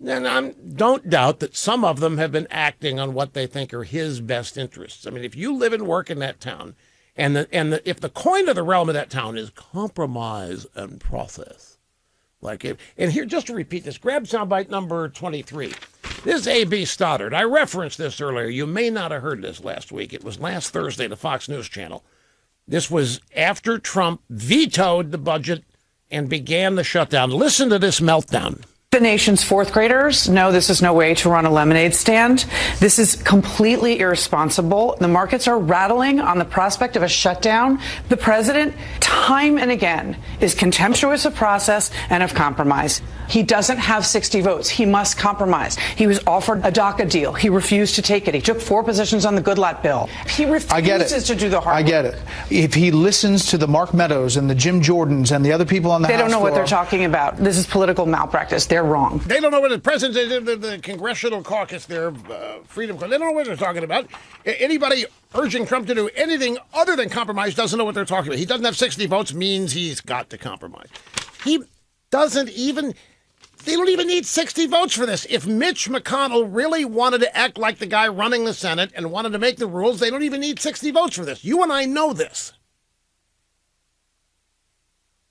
And don't doubt that some of them have been acting on what they think are his best interests. I mean, if you live and work in that town, if the coin of the realm of that town is compromise and process, and here, just to repeat this, grab soundbite number 23. This is A.B. Stoddard. I referenced this earlier. You may not have heard this last week. It was last Thursday, the Fox News Channel. This was after Trump vetoed the budget and began the shutdown. Listen to this meltdown. The nation's fourth graders know this is no way to run a lemonade stand. This is completely irresponsible. The markets are rattling on the prospect of a shutdown. The president, time and again, is contemptuous of process and of compromise. He doesn't have 60 votes. He must compromise. He was offered a DACA deal. He refused to take it. He took 4 positions on the Goodlatte bill. He refuses to do the hard work. I get it. If he listens to the Mark Meadows and the Jim Jordans and the other people on the House floor, they don't know what they're talking talking about. This is political malpractice. They're wrong. They don't know what the president, the Congressional Caucus, their Freedom Caucus, they don't know what they're talking about. Anybody urging Trump to do anything other than compromise doesn't know what they're talking about. He doesn't have 60 votes means he's got to compromise. They don't even need 60 votes for this. If Mitch McConnell really wanted to act like the guy running the Senate and wanted to make the rules, they don't even need 60 votes for this. You and I know this.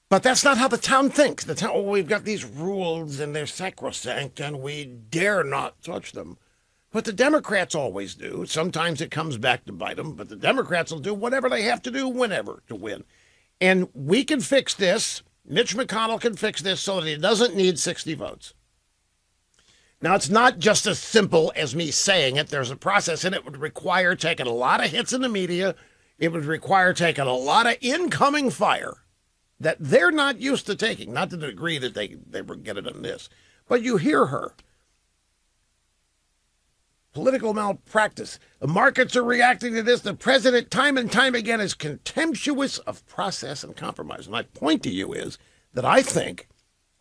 But that's not how the town thinks. The town, we've got these rules and they're sacrosanct and we dare not touch them. But the Democrats always do. Sometimes it comes back to bite them, but the Democrats will do whatever they have to do whenever to win. And we can fix this. Mitch McConnell can fix this so that he doesn't need 60 votes. Now, it's not just as simple as me saying it. There's a process, and it would require taking a lot of hits in the media. It would require taking a lot of incoming fire that they're not used to taking, not to the degree that they were getting on this. But you hear her. Political malpractice. The markets are reacting to this. The president, time and time again, is contemptuous of process and compromise. My point to you is that I think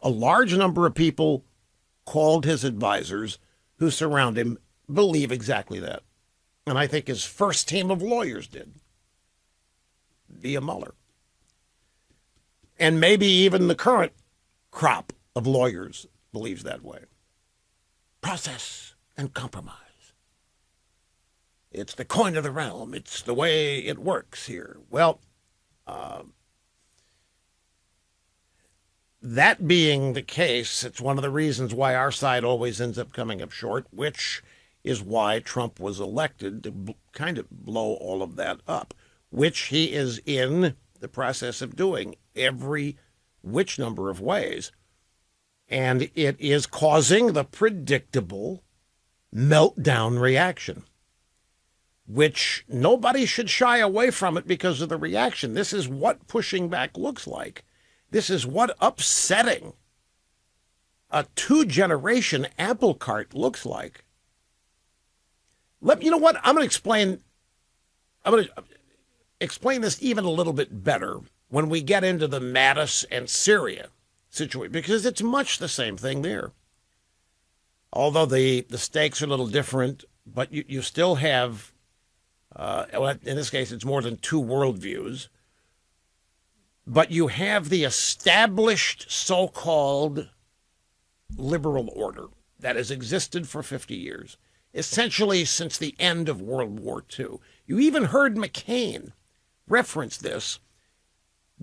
a large number of people called his advisors who surround him believe exactly that. And I think his first team of lawyers did, via Mueller. And maybe even the current crop of lawyers believes that way. Process and compromise. It's the coin of the realm. It's the way it works here. Well, that being the case, it's one of the reasons why our side always ends up coming up short, which is why Trump was elected to kind of blow all of that up, which he is in the process of doing every which number of ways. And it is causing the predictable meltdown reaction, which nobody should shy away from it because of the reaction. This is what pushing back looks like. This is what upsetting a 2-generation apple cart looks like. You know what? I'm going to explain this even a little bit better when we get into the Mattis and Syria situation, because it's much the same thing there. Although the stakes are a little different, but you still have, in this case, it's more than 2 worldviews. But you have the established so-called liberal order that has existed for 50 years, essentially since the end of World War II. You even heard McCain reference this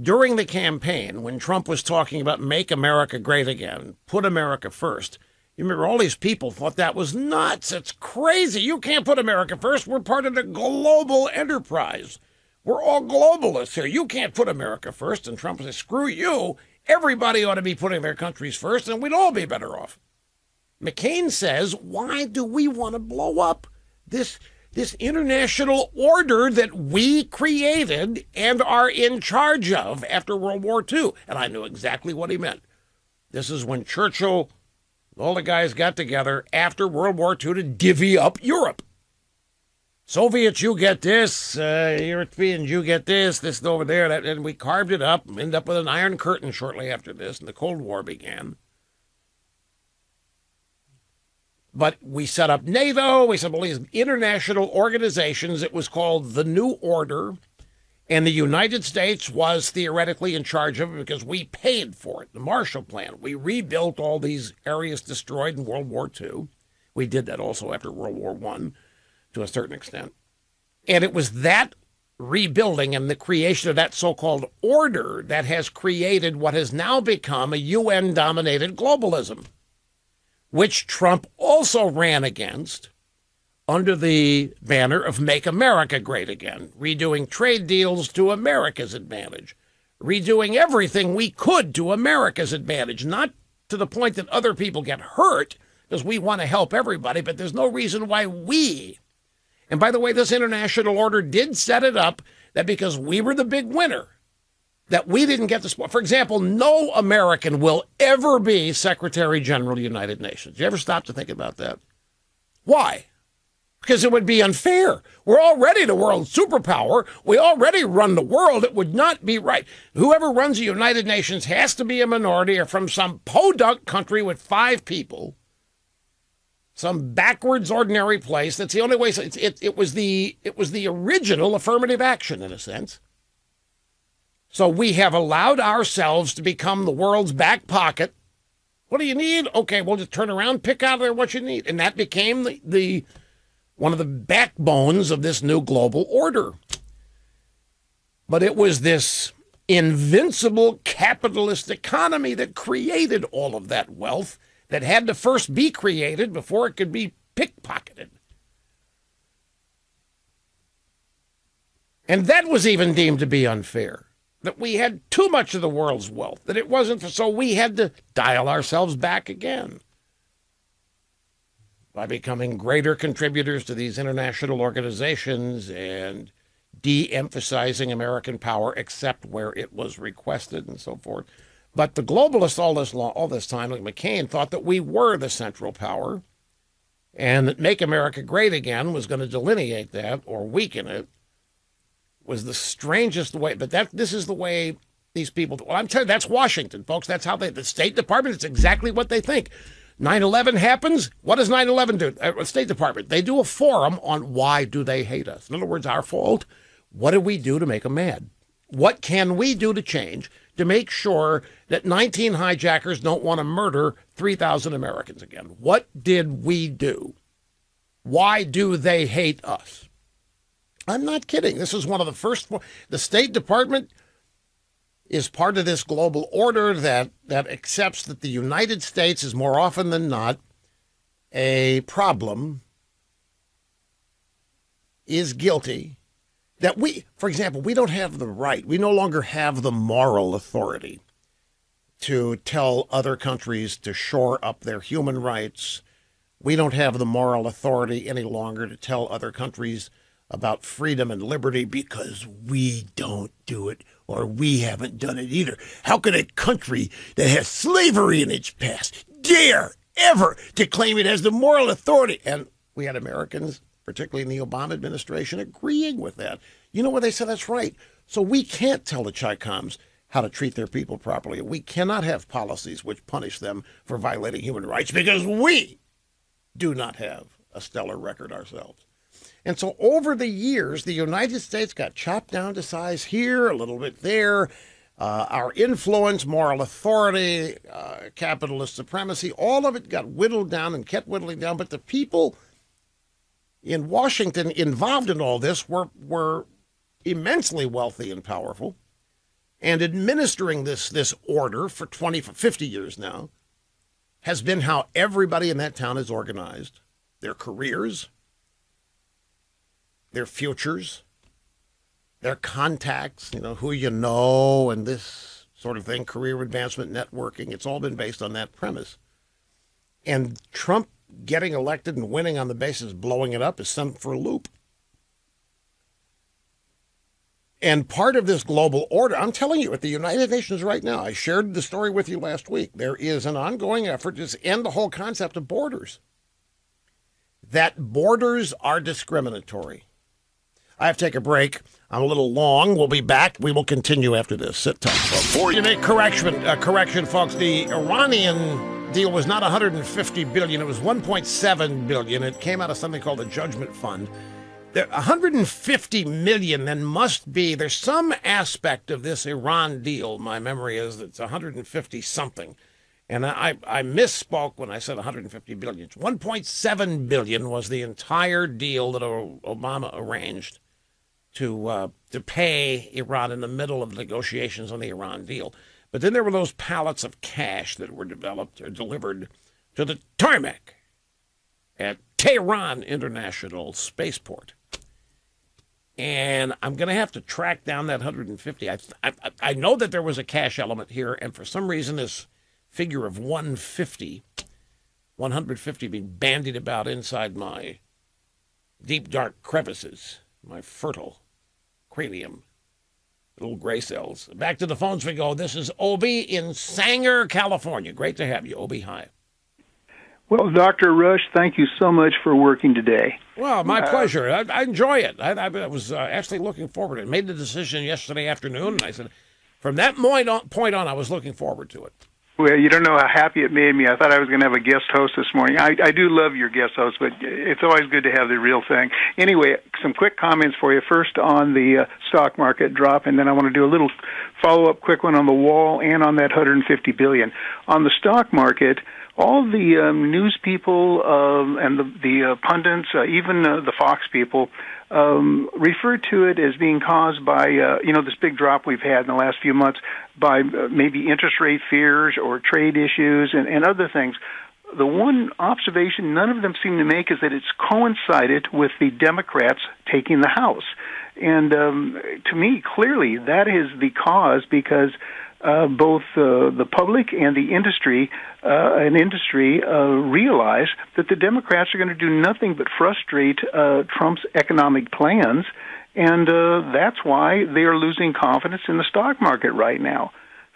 during the campaign when Trump was talking about make America great again, put America first. You remember all these people thought that was nuts. It's crazy. You can't put America first. We're part of the global enterprise. We're all globalists here. You can't put America first. And Trump says, screw you. Everybody ought to be putting their countries first, and we'd all be better off. McCain says, why do we want to blow up this international order that we created and are in charge of after World War II? And I knew exactly what he meant. This is when Churchill All the guys got together after World War II to divvy up Europe. Soviets, you get this. Europeans, you get this. This over there. That, and we carved it up. Ended up with an Iron Curtain shortly after this, and the Cold War began. But we set up NATO. We set up all these international organizations. It was called the New Order. And the United States was theoretically in charge of it because we paid for it. The Marshall Plan. We rebuilt all these areas destroyed in World War II. We did that also after World War I to a certain extent. And it was that rebuilding and the creation of that so-called order that has created what has now become a UN-dominated globalism, which Trump also ran against under the banner of Make America Great Again, redoing trade deals to America's advantage, redoing everything we could to America's advantage, not to the point that other people get hurt, because we want to help everybody, but there's no reason why we. And by the way, this international order did set it up that because we were the big winner, that we didn't get the spot. For example, no American will ever be Secretary General of the United Nations. You ever stop to think about that? Why? Because it would be unfair. We're already the world superpower. We already run the world. It would not be right. Whoever runs the United Nations has to be a minority or from some podunk country with 5 people, some backwards ordinary place. That's the only way. It was the original affirmative action in a sense. So we have allowed ourselves to become the world's back pocket. What do you need? Okay, we'll just turn around, pick out of there what you need. And that became the one of the backbones of this new global order. But it was this invincible capitalist economy that created all of that wealth that had to first be created before it could be pickpocketed. And that was even deemed to be unfair, that we had too much of the world's wealth, that it wasn't, so we had to dial ourselves back again by becoming greater contributors to these international organizations and de-emphasizing American power except where it was requested and so forth. But the globalists all this time, like McCain, thought that we were the central power and that Make America Great Again was going to delineate that or weaken it. Was the strangest way. But this is the way these people, well, I'm telling you, that's Washington, folks. That's how the State Department, it's exactly what they think. 9/11 happens. What does 9/11 do? State Department, they do a forum on why do they hate us. In other words, our fault. What did we do to make them mad? What can we do to change to make sure that 19 hijackers don't want to murder 3,000 Americans again? What did we do? Why do they hate us? I'm not kidding. This is one of the first. The State Department is part of this global order that accepts that the United States is more often than not a problem, is guilty, that we, for example, we don't have the right, we no longer have the moral authority to tell other countries to shore up their human rights. We don't have the moral authority any longer to tell other countries about freedom and liberty because we don't do it or we haven't done it either. How could a country that has slavery in its past dare ever to claim it has the moral authority? And we had Americans, particularly in the Obama administration, agreeing with that. You know what? They said that's right. So we can't tell the Chi-Coms how to treat their people properly. We cannot have policies which punish them for violating human rights because we do not have a stellar record ourselves. And so over the years, the United States got chopped down to size here, a little bit there. Our influence, moral authority, capitalist supremacy, all of it got whittled down and kept whittling down. But the people in Washington involved in all this were immensely wealthy and powerful. And administering this order for 50 years now has been how everybody in that town is organized, their careers, their futures, their contacts, who you know, and this sort of thing, career advancement, networking. It's all been based on that premise. And Trump getting elected and winning on the basis of blowing it up is sent for a loop. And part of this global order, I'm telling you, at the United Nations right now, I shared the story with you last week, there is an ongoing effort to end the whole concept of borders. That borders are discriminatory. I have to take a break. I'm a little long. We'll be back. We will continue after this. Sit tight, folks. Before you make correction, folks, the Iranian deal was not $150 billion. It was $1.7 billion. It came out of something called the Judgment Fund. There, $150 million then must be, there's some aspect of this Iran deal, my memory is it's 150 something. And I misspoke when I said 150 billion. It's 1.7 billion was the entire deal that Obama arranged to pay Iran in the middle of negotiations on the Iran deal. But then there were those pallets of cash that were developed or delivered to the tarmac at Tehran International Spaceport. And I'm going to have to track down that 150. I know that there was a cash element here, and for some reason this figure of 150 being bandied about inside my deep, dark crevices, my fertile cranium, little gray cells. Back to the phones we go. This is Obi in Sanger, California. Great to have you, Obi. Hi. Well, Dr. Rush, thank you so much for working today. Well, my pleasure. I enjoy it. I was actually looking forward to it. I made the decision yesterday afternoon, and I said, from that point on, I was looking forward to it. Well, you don't know how happy it made me. I thought I was going to have a guest host this morning. I do love your guest host, but it's always good to have the real thing. Anyway, some quick comments for you. First on the stock market drop, and then I want to do a little follow-up quick one on the wall and on that $150 billion. On the stock market, all the news people and the pundits, even the Fox people, refer to it as being caused by, this big drop we've had in the last few months by maybe interest rate fears or trade issues and other things. The one observation none of them seem to make is that it's coincided with the Democrats taking the House. And to me, clearly, that is the cause because both the public and the industry realize that the Democrats are going to do nothing but frustrate Trump's economic plans, and that's why they are losing confidence in the stock market right now.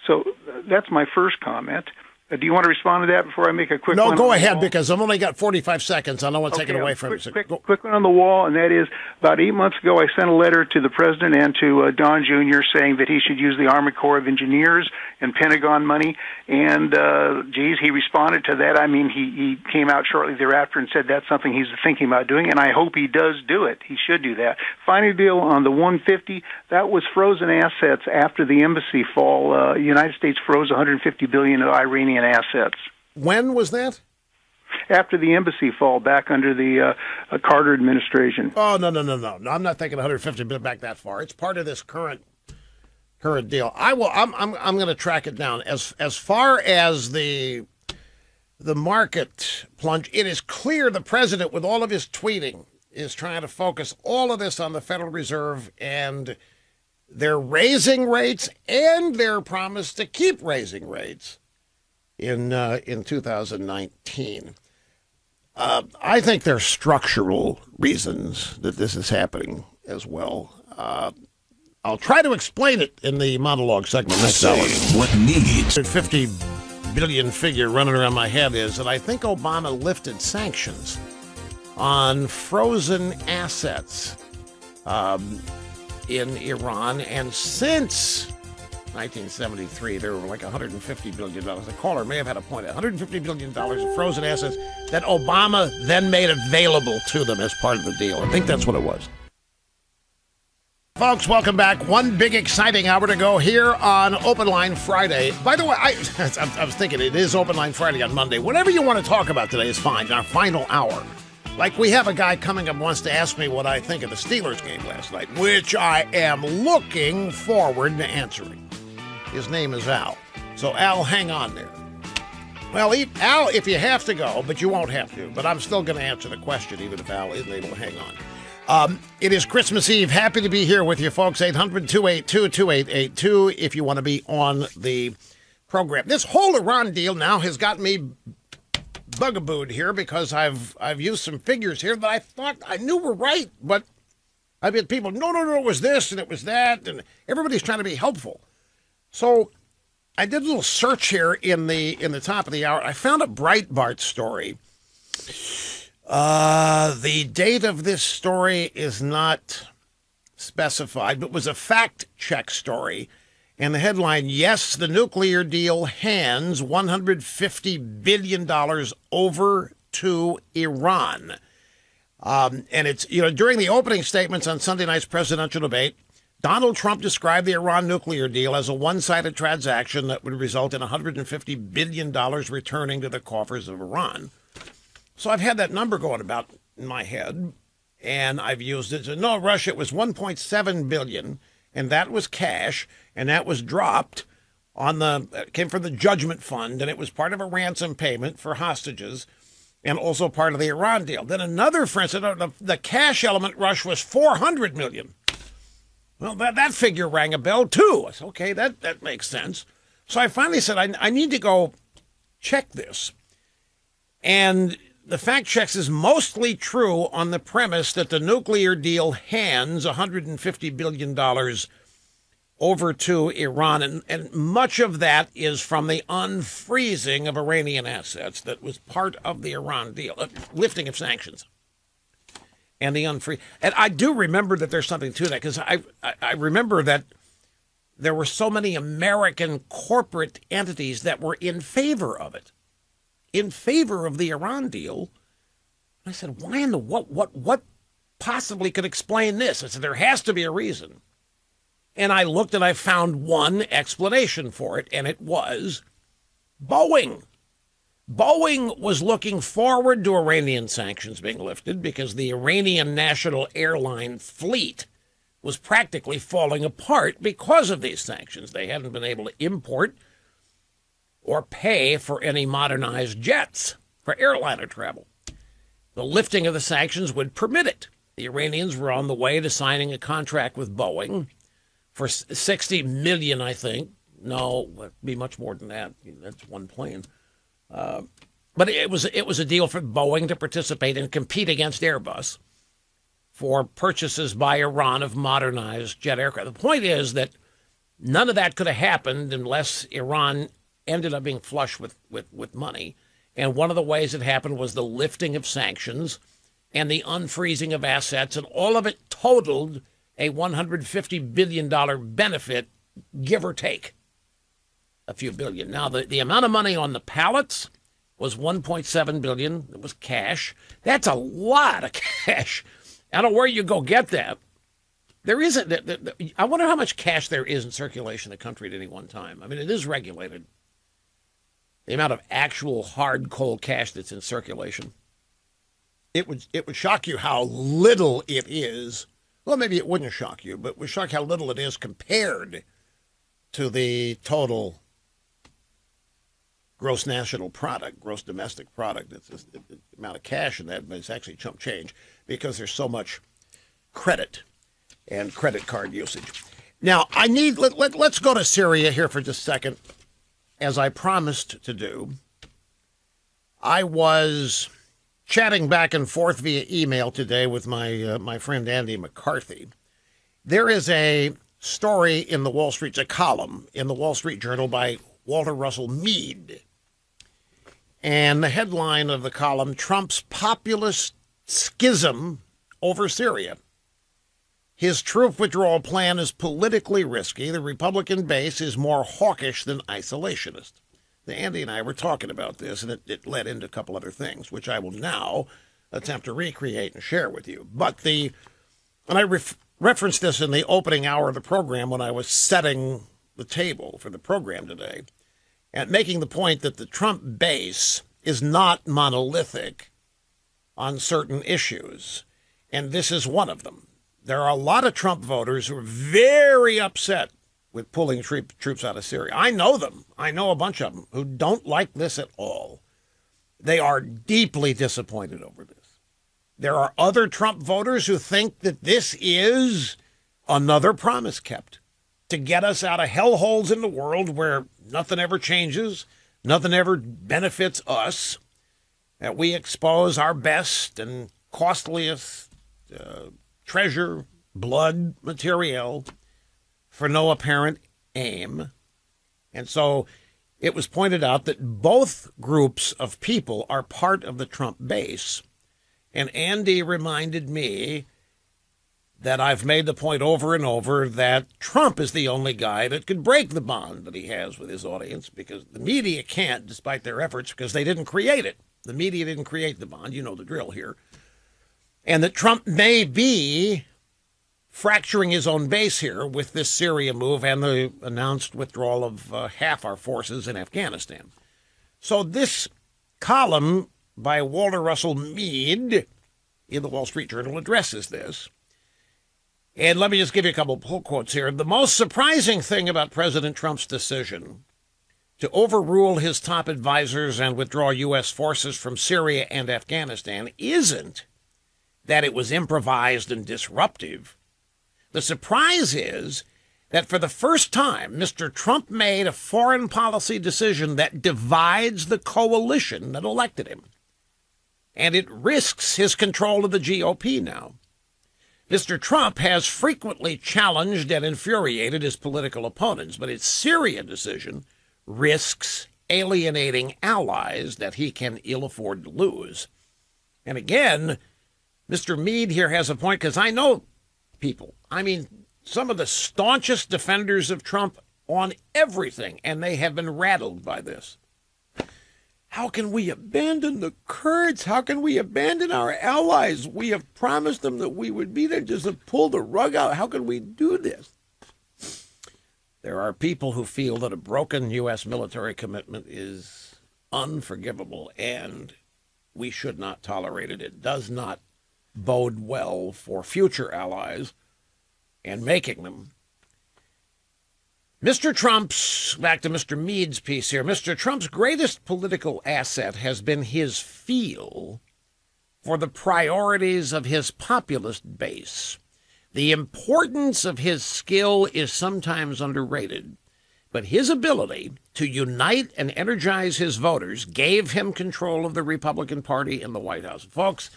So that's my first comment. Do you want to respond to that before I make a quick one? No, go ahead, because I've only got 45 seconds. I don't want to take it away from you. Quick one on the wall, and that is about 8 months ago I sent a letter to the President and to Don Jr. saying that he should use the Army Corps of Engineers and Pentagon money, and, he responded to that. I mean, he came out shortly thereafter and said that's something he's thinking about doing, and I hope he does do it. He should do that. Final deal on the 150, that was frozen assets after the embassy fall. The United States froze $150 billion of Iranian assets. When was that? After the embassy fall, back under the Carter administration. Oh, no. I'm not thinking 150 billion back that far. It's part of this current deal. I'm going to track it down. As far as the market plunge, it is clear the president, with all of his tweeting, is trying to focus all of this on the Federal Reserve and their raising rates and their promise to keep raising rates in 2019. I think there are structural reasons that this is happening as well. I'll try to explain it in the monologue segment next hour. What needs? The 50 billion figure running around my head is that I think Obama lifted sanctions on frozen assets in Iran, and since 1973, there were like $150 billion. The caller may have had a point. $150 billion of frozen assets that Obama then made available to them as part of the deal. I think that's what it was. Folks, welcome back. One big exciting hour to go here on Open Line Friday. By the way, I was thinking it is Open Line Friday on Monday. Whatever you want to talk about today is fine. Our final hour. Like, we have a guy coming up wants to ask me what I think of the Steelers game last night, which I am looking forward to answering. His name is Al. So, Al, hang on there. Well, Al, if you have to go, but you won't have to, but I'm still going to answer the question, even if Al isn't able to hang on. It is Christmas Eve. Happy to be here with you, folks. 800-282-2882 if you want to be on the program. This whole Iran deal now has got me bugabooed here because I've used some figures here that I thought I knew were right, but I mean, people, no, it was this and it was that, and everybody's trying to be helpful. So I did a little search here in the top of the hour. I found a Breitbart story. The date of this story is not specified, but was a fact check story. And the headline, yes, the nuclear deal hands $150 billion over to Iran. And it's, during the opening statements on Sunday night's presidential debate, Donald Trump described the Iran nuclear deal as a one-sided transaction that would result in $150 billion returning to the coffers of Iran. So I've had that number going about in my head, and I've used it. No, Russia, it was $1.7 billion, and that was cash, and that was dropped came from the judgment fund, and it was part of a ransom payment for hostages, and also part of the Iran deal. Then another friend said, the cash element rush was $400 million. Well, that figure rang a bell, too. I said, okay, that makes sense. So I finally said, I need to go check this. And the fact checks is mostly true on the premise that the nuclear deal hands $150 billion over to Iran. And much of that is from the unfreezing of Iranian assets that was part of the Iran deal, lifting of sanctions. And the unfree. And I do remember that there's something to that, because I remember that there were so many American corporate entities that were in favor of it, in favor of the Iran deal. I said, why in the what possibly could explain this? I said, there has to be a reason. And I looked and I found one explanation for it, and it was Boeing. Boeing was looking forward to Iranian sanctions being lifted because the Iranian national airline fleet was practically falling apart because of these sanctions. They hadn't been able to import or pay for any modernized jets for airliner travel. The lifting of the sanctions would permit it. The Iranians were on the way to signing a contract with Boeing for $60 million, I think. No, it'd be much more than that. That's one plane. But it was a deal for Boeing to participate and compete against Airbus for purchases by Iran of modernized jet aircraft. The point is that none of that could have happened unless Iran ended up being flush with money. And one of the ways it happened was the lifting of sanctions and the unfreezing of assets, and all of it totaled a $150 billion benefit, give or take a few billion. Now, the amount of money on the pallets was $1.7 billion. It was cash. That's a lot of cash. I don't know where you go get that. There isn't. I wonder how much cash there is in circulation in the country at any one time. I mean, it is regulated. The amount of actual hard, cold cash that's in circulation. It would shock you how little it is. Well, maybe it wouldn't shock you, but it would shock how little it is compared to the total gross national product, gross domestic product. It's the amount of cash in that, but it's actually chump change because there's so much credit and credit card usage. Now, let's go to Syria here for just a second. As I promised to do, I was chatting back and forth via email today with my friend Andy McCarthy. There is a story in the Wall Street, a column in the Wall Street Journal by Walter Russell Mead. And the headline of the column, Trump's populist schism over Syria. His troop withdrawal plan is politically risky. The Republican base is more hawkish than isolationist. Andy and I were talking about this, and it led into a couple other things, which I will now attempt to recreate and share with you. But and I referenced this in the opening hour of the program when I was setting the table for the program today, and making the point that the Trump base is not monolithic on certain issues, and this is one of them. There are a lot of Trump voters who are very upset with pulling troops out of Syria. I know them. I know a bunch of them who don't like this at all. They are deeply disappointed over this. There are other Trump voters who think that this is another promise kept to get us out of hellholes in the world where nothing ever changes, nothing ever benefits us, that we expose our best and costliest treasure, blood material for no apparent aim. And so it was pointed out that both groups of people are part of the Trump base. And Andy reminded me that I've made the point over and over that Trump is the only guy that could break the bond that he has with his audience, because the media can't, despite their efforts, because they didn't create it. The media didn't create the bond. You know the drill here. And that Trump may be fracturing his own base here with this Syria move and the announced withdrawal of half our forces in Afghanistan. So this column by Walter Russell Mead in the Wall Street Journal addresses this. And let me just give you a couple of pull quotes here. The most surprising thing about President Trump's decision to overrule his top advisors and withdraw U.S. forces from Syria and Afghanistan isn't that it was improvised and disruptive. The surprise is that for the first time, Mr. Trump made a foreign policy decision that divides the coalition that elected him. And it risks his control of the GOP now. Mr. Trump has frequently challenged and infuriated his political opponents, but his Syria decision risks alienating allies that he can ill afford to lose. And again, Mr. Mead here has a point, because I know people. I mean, some of the staunchest defenders of Trump on everything, and they have been rattled by this. How can we abandon the Kurds? How can we abandon our allies? We have promised them that we would be there, just to pull the rug out. How can we do this? There are people who feel that a broken U.S. military commitment is unforgivable, and we should not tolerate it. It does not bode well for future allies and making them. Mr. Trump's, back to Mr. Mead's piece here, Mr. Trump's greatest political asset has been his feel for the priorities of his populist base. The importance of his skill is sometimes underrated, but his ability to unite and energize his voters gave him control of the Republican Party in the White House. Folks,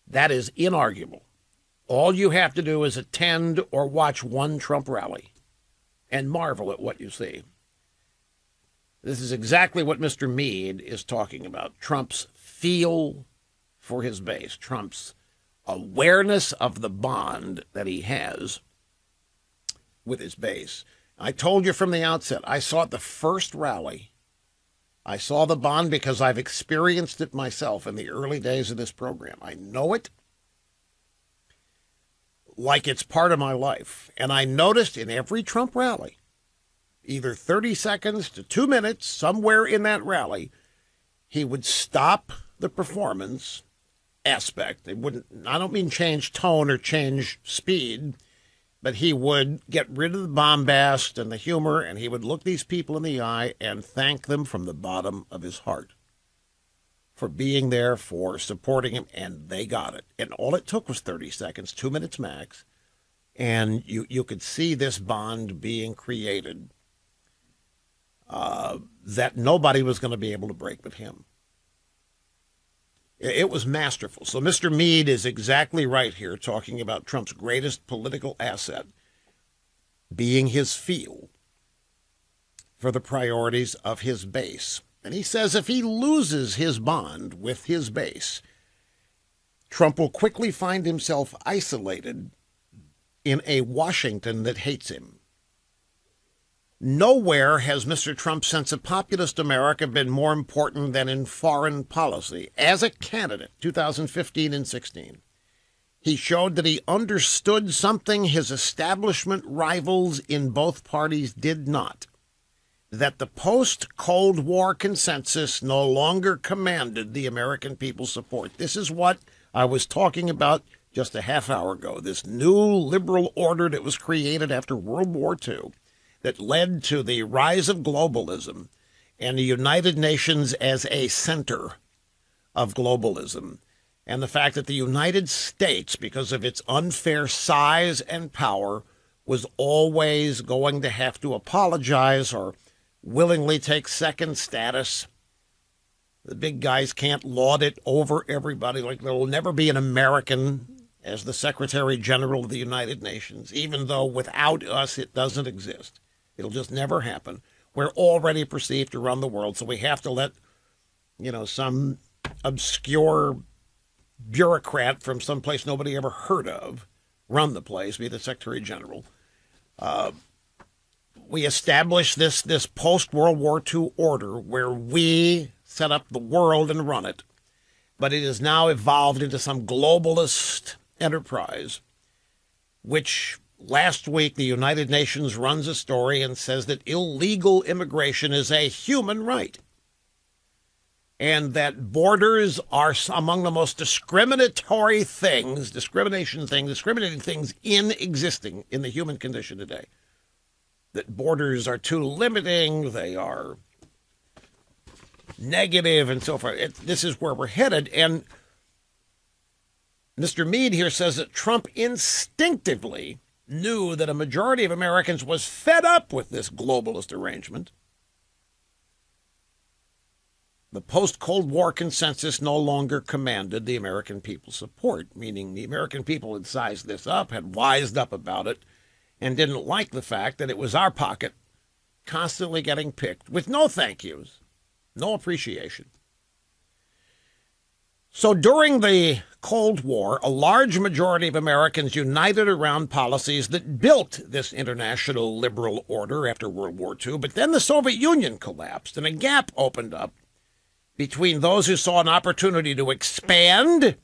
that is inarguable. All you have to do is attend or watch one Trump rally and marvel at what you see. This is exactly what Mr. Mead is talking about. Trump's feel for his base, Trump's awareness of the bond that he has with his base. I told you from the outset, I saw at the first rally, I saw the bond because I've experienced it myself in the early days of this program. I know it like it's part of my life. And I noticed in every Trump rally, either 30 seconds to 2 minutes, somewhere in that rally, he would stop the performance aspect. It wouldn't, I don't mean change tone or change speed, but he would get rid of the bombast and the humor, and he would look these people in the eye and thank them from the bottom of his heart for being there, for supporting him, and they got it. And all it took was 30 seconds, 2 minutes max, and you could see this bond being created that nobody was going to be able to break but him. It was masterful. So Mr. Mead is exactly right here, talking about Trump's greatest political asset being his feel for the priorities of his base. And he says if he loses his bond with his base, Trump will quickly find himself isolated in a Washington that hates him. Nowhere has Mr. Trump's sense of populist America been more important than in foreign policy. As a candidate, 2015 and 16, he showed that he understood something his establishment rivals in both parties did not, that the post-Cold War consensus no longer commanded the American people's support. This is what I was talking about just a half hour ago, this new liberal order that was created after World War II that led to the rise of globalism and the United Nations as a center of globalism. And the fact that the United States, because of its unfair size and power, was always going to have to apologize or willingly take second status. The big guys can't lord it over everybody. Like there will never be an American as the Secretary General of the United Nations, even though without us it doesn't exist. It'll just never happen. We're already perceived to run the world, so we have to let, some obscure bureaucrat from someplace nobody ever heard of run the place, be the Secretary General. We established this post-World War II order where we set up the world and run it, but it has now evolved into some globalist enterprise, which last week the United Nations runs a story and says that illegal immigration is a human right, and that borders are among the most discriminating things in existing in the human condition today. That borders are too limiting, they are negative, and so forth. This is where we're headed. And Mr. Meade here says that Trump instinctively knew that a majority of Americans was fed up with this globalist arrangement. The post-Cold War consensus no longer commanded the American people's support, meaning the American people had sized this up, had wised up about it, and didn't like the fact that it was our pocket constantly getting picked with no thank yous, no appreciation. So during the Cold War, a large majority of Americans united around policies that built this international liberal order after World War II, but then the Soviet Union collapsed and a gap opened up between those who saw an opportunity to expand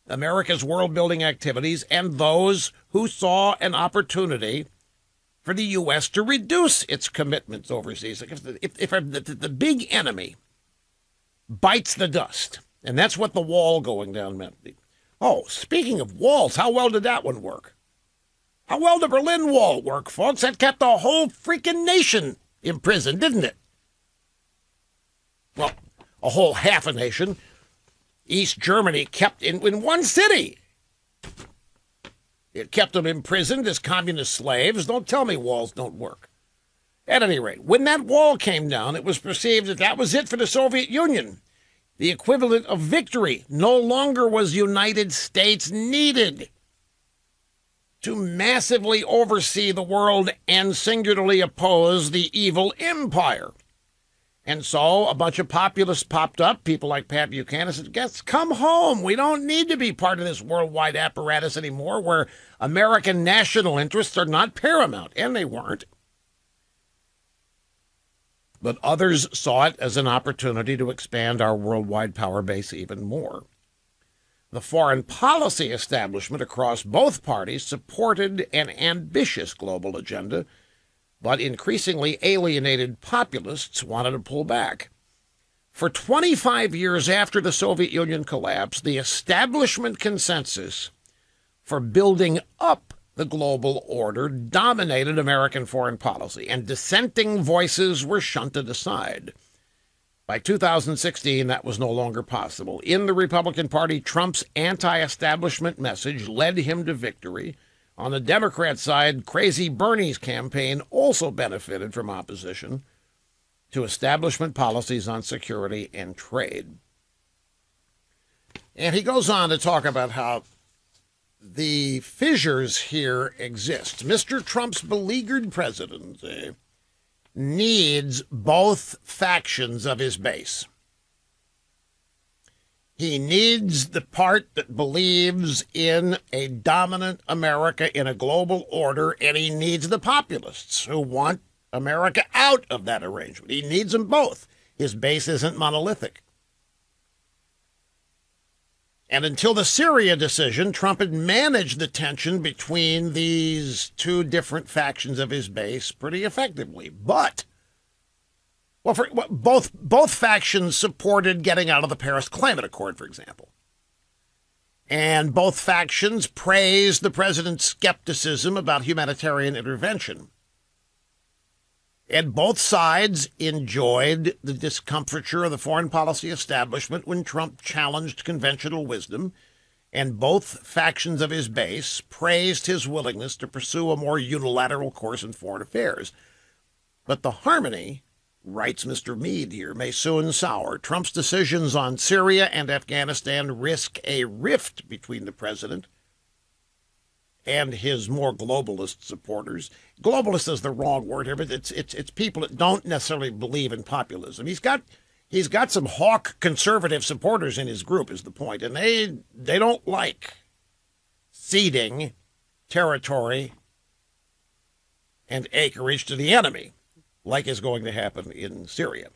America's world-building activities and those who saw an opportunity for the U.S. to reduce its commitments overseas. If the big enemy bites the dust, and that's what the wall going down meant. Oh, speaking of walls, how well did that one work? How well did the Berlin Wall work, folks? That kept the whole freaking nation imprisoned, didn't it? Well, a whole half a nation. East Germany kept in one city. It kept them imprisoned as communist slaves. Don't tell me walls don't work. At any rate, when that wall came down, it was perceived that that was it for the Soviet Union. The equivalent of victory. No longer was United States needed to massively oversee the world and singularly oppose the evil empire. And so a bunch of populists popped up, people like Pat Buchanan said, "Guess come home. We don't need to be part of this worldwide apparatus anymore where American national interests are not paramount." And they weren't. But others saw it as an opportunity to expand our worldwide power base even more. The foreign policy establishment across both parties supported an ambitious global agenda, but increasingly alienated populists wanted to pull back. For 25 years after the Soviet Union collapsed, the establishment consensus for building up the global order dominated American foreign policy, and dissenting voices were shunted aside. By 2016, that was no longer possible. In the Republican Party, Trump's anti-establishment message led him to victory. On the Democrat side, Crazy Bernie's campaign also benefited from opposition to establishment policies on security and trade. And he goes on to talk about how the fissures here exist. Mr. Trump's beleaguered presidency needs both factions of his base. He needs the part that believes in a dominant America in a global order, and he needs the populists who want America out of that arrangement. He needs them both. His base isn't monolithic. And until the Syria decision, Trump had managed the tension between these two different factions of his base pretty effectively. But both factions supported getting out of the Paris Climate Accord, for example. And both factions praised the president's skepticism about humanitarian intervention. And both sides enjoyed the discomfiture of the foreign policy establishment when Trump challenged conventional wisdom, and both factions of his base praised his willingness to pursue a more unilateral course in foreign affairs. But the harmony, writes Mr. Meade here, may soon sour. Trump's decisions on Syria and Afghanistan risk a rift between the president and his more globalist supporters. Globalist is the wrong word here, but it's people that don't necessarily believe in populism. He's got some hawk conservative supporters in his group, is the point, and they don't like ceding territory and acreage to the enemy, like is going to happen in Syria.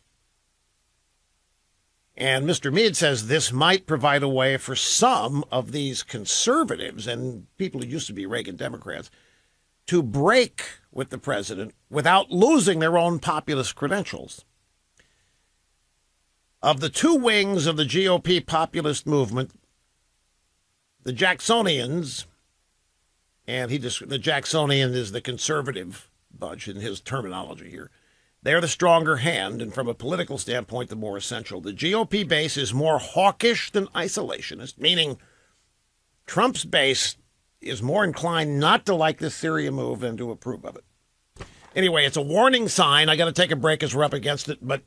And Mr. Meade says this might provide a way for some of these conservatives and people who used to be Reagan Democrats to break with the president without losing their own populist credentials. Of the two wings of the GOP populist movement, the Jacksonians, and the Jacksonian is the conservative bunch in his terminology here, they're the stronger hand, and from a political standpoint, the more essential. The GOP base is more hawkish than isolationist, meaning Trump's base is more inclined not to like this Syria move than to approve of it. Anyway, it's a warning sign. I got to take a break as we're up against it, but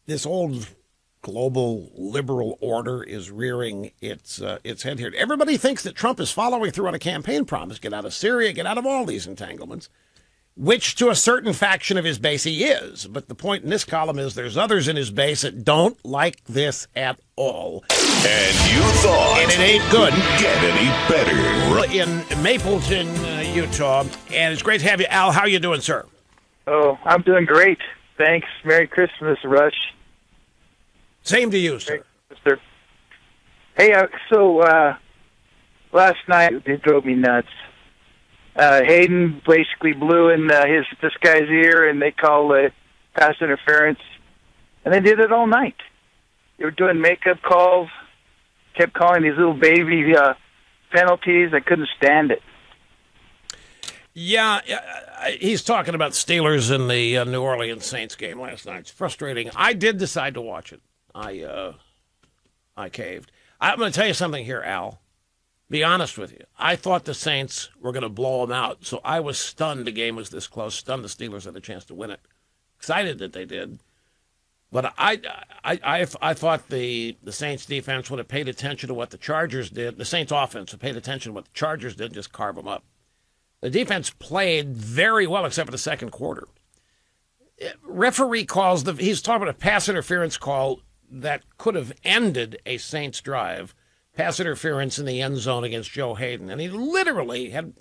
this old global liberal order is rearing its head here. Everybody thinks that Trump is following through on a campaign promise. Get out of Syria, get out of all these entanglements, which to a certain faction of his base he is. But the point in this column is there's others in his base that don't like this at all. And you thought and it ain't good. Get any better. In Mapleton, Utah. And it's great to have you. Al, how you doing, sir? Oh, I'm doing great. Thanks. Merry Christmas, Rush. Same to you, sir. Hey, last night it drove me nuts. Hayden basically blew in this guy's ear, and they called it pass interference, and they did it all night. They were doing makeup calls, kept calling these little baby penalties. I couldn't stand it. Yeah, he's talking about Steelers in the New Orleans Saints game last night. It's frustrating. I did decide to watch it. I caved. I'm going to tell you something here, Al. Be honest with you. I thought the Saints were going to blow them out, so I was stunned the game was this close, stunned the Steelers had a chance to win it. Excited that they did. But I thought the Saints defense would have paid attention to what the Chargers did. The Saints offense would have paid attention to what the Chargers did, just carve them up. The defense played very well except for the second quarter. Referee calls, he's talking about a pass interference call that could have ended a Saints drive. Pass interference in the end zone against Joe Hayden. And he literally had,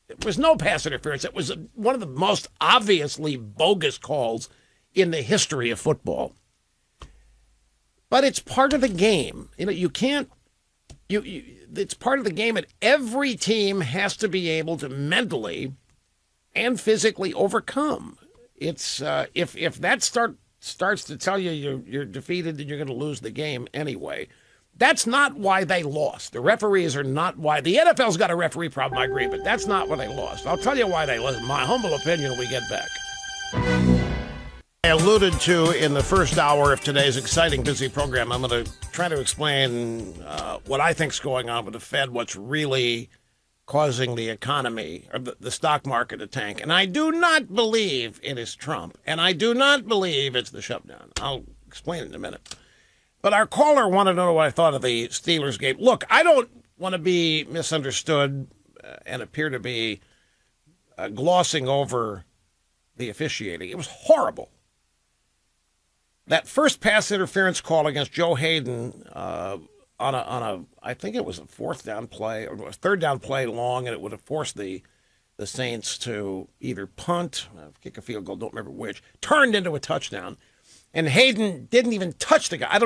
it was no pass interference. It was one of the most obviously bogus calls in the history of football. But it's part of the game. You know, you can't, it's part of the game, and every team has to be able to mentally and physically overcome. It's, if that starts to tell you you're defeated and you're going to lose the game anyway. That's not why they lost. The referees are not why. The NFL's got a referee problem, I agree, but that's not why they lost. I'll tell you why they lost. My humble opinion when we get back. I alluded to in the first hour of today's exciting, busy program, I'm going to try to explain what I think's going on with the Fed, what's really causing the economy or the stock market to tank. And I do not believe it is Trump, and I do not believe it's the shutdown. I'll explain it in a minute. But our caller wanted to know what I thought of the Steelers game. Look, I don't want to be misunderstood and appear to be glossing over the officiating. It was horrible. That first pass interference call against Joe Hayden on a I think it was a fourth down play or a third down play long, and it would have forced the Saints to either punt, kick a field goal, don't remember which, turned into a touchdown. And Hayden didn't even touch the guy.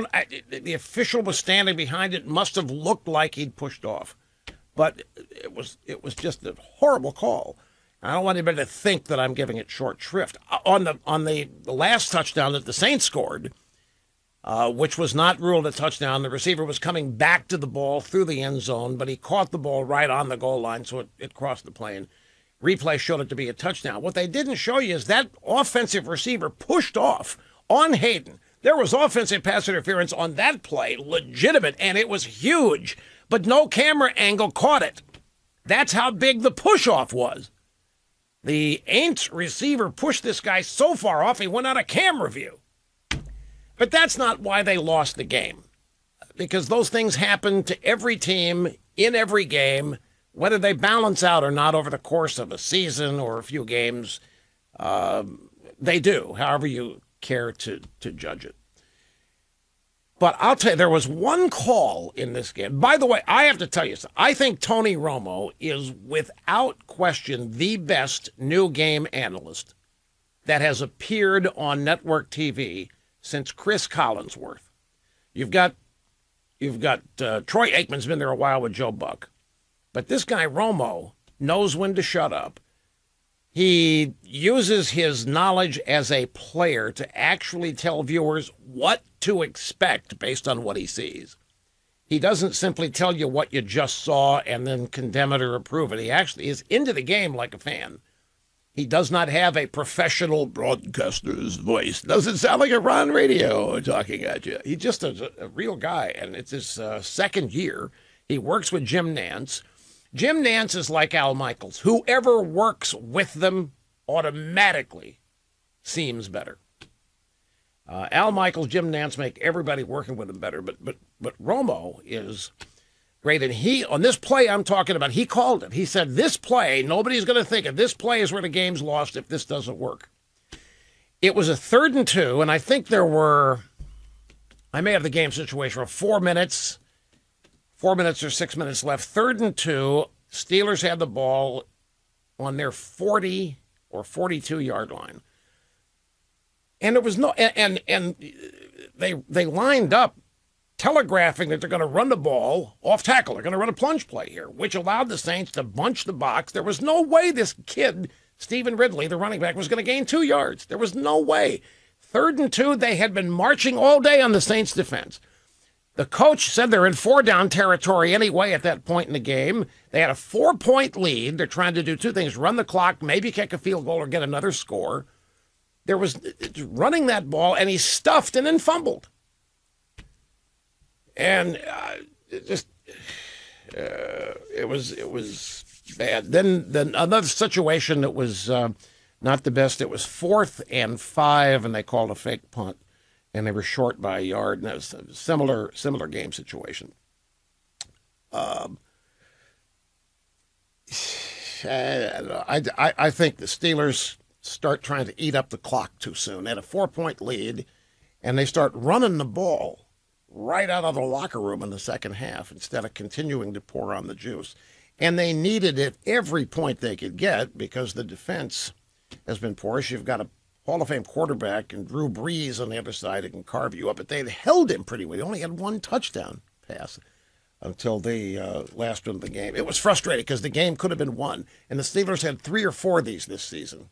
The official was standing behind it. Must have looked like he'd pushed off, but it was just a horrible call. I don't want anybody to think that I'm giving it short shrift. On the last touchdown that the Saints scored, which was not ruled a touchdown, the receiver was coming back to the ball through the end zone, but he caught the ball right on the goal line, so it crossed the plane. Replay showed it to be a touchdown. What they didn't show you is that offensive receiver pushed off on Hayden. There was offensive pass interference on that play, legitimate, and it was huge, but no camera angle caught it. That's how big the push-off was. The Aints receiver pushed this guy so far off, he went out of camera view. But that's not why they lost the game, because those things happen to every team in every game, whether they balance out or not over the course of a season or a few games. They do, however you care to judge it. But I'll tell you, there was one call in this game. By the way, I have to tell you something. I think Tony Romo is without question the best new game analyst that has appeared on network TV since Chris Collinsworth. You've got Troy Aikman's been there a while with Joe Buck. But this guy, Romo, knows when to shut up. He uses his knowledge as a player to actually tell viewers what to expect based on what he sees. He doesn't simply tell you what you just saw and then condemn it or approve it. He actually is into the game like a fan. He does not have a professional broadcaster's voice. Doesn't sound like a Ron Radio talking at you. He's just a real guy, and it's his second year. He works with Jim Nantz. Jim Nantz is like Al Michaels. Whoever works with them automatically seems better. Al Michaels, Jim Nantz make everybody working with him better, but Romo is great. And he, on this play I'm talking about, he called it. He said, this play, nobody's going to think of this play is where the game's lost if this doesn't work. It was a 3rd and 2, and I think there were, I may have the game situation, 4 minutes or 6 minutes left. 3rd and 2, Steelers had the ball on their 40 or 42-yard line. And it was no, and they lined up telegraphing that they're going to run the ball off tackle. They're going to run a plunge play here, which allowed the Saints to bunch the box. There was no way this kid, Stephen Ridley, the running back, was going to gain 2 yards. There was no way. 3rd and 2, they had been marching all day on the Saints' defense. The coach said they're in 4-down territory anyway at that point in the game. They had a 4-point lead. They're trying to do two things, run the clock, maybe kick a field goal or get another score. There was running that ball, and he stuffed and then fumbled. And it was bad. Then another situation that was not the best. It was 4th and 5, and they called a fake punt, and they were short by a yard. And it was a similar game situation. I think the Steelers start trying to eat up the clock too soon. They had a 4-point lead, and they start running the ball right out of the locker room in the second half instead of continuing to pour on the juice. And they needed it every point they could get because the defense has been porous. You've got a Hall of Fame quarterback and Drew Brees on the other side who can carve you up, but they held him pretty well. He only had 1 touchdown pass until the last one of the game. It was frustrating because the game could have been won, and the Steelers had 3 or 4 of these this season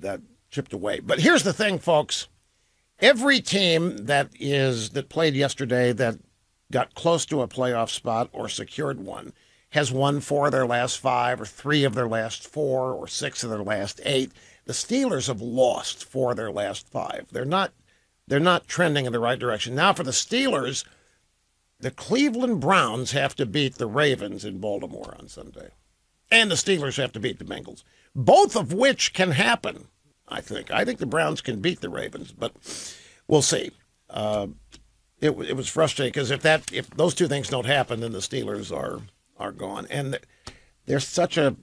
that chipped away. But here's the thing, folks. Every team that played yesterday that got close to a playoff spot or secured one has won 4 of their last 5 or 3 of their last 4 or 6 of their last 8. The Steelers have lost 4 of their last 5. They're not trending in the right direction. Now for the Steelers, the Cleveland Browns have to beat the Ravens in Baltimore on Sunday. And the Steelers have to beat the Bengals, both of which can happen. I think the Browns can beat the Ravens, but we'll see. It was frustrating because if those two things don't happen, then the Steelers are gone. And they're such a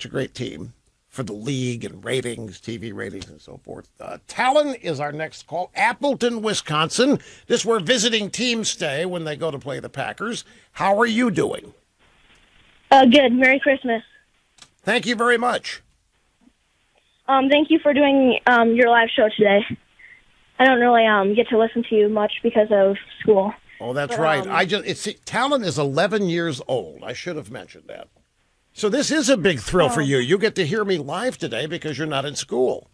great team for the league and ratings, TV ratings, and so forth. Talon is our next call. Appleton, Wisconsin. This is where visiting teams stay when they go to play the Packers. How are you doing? Good. Merry Christmas. Thank you very much. Thank you for doing your live show today. I don't really get to listen to you much because of school. Oh, that's right. Talon is 11 years old. I should have mentioned that. So this is a big thrill for you. You get to hear me live today because you're not in school.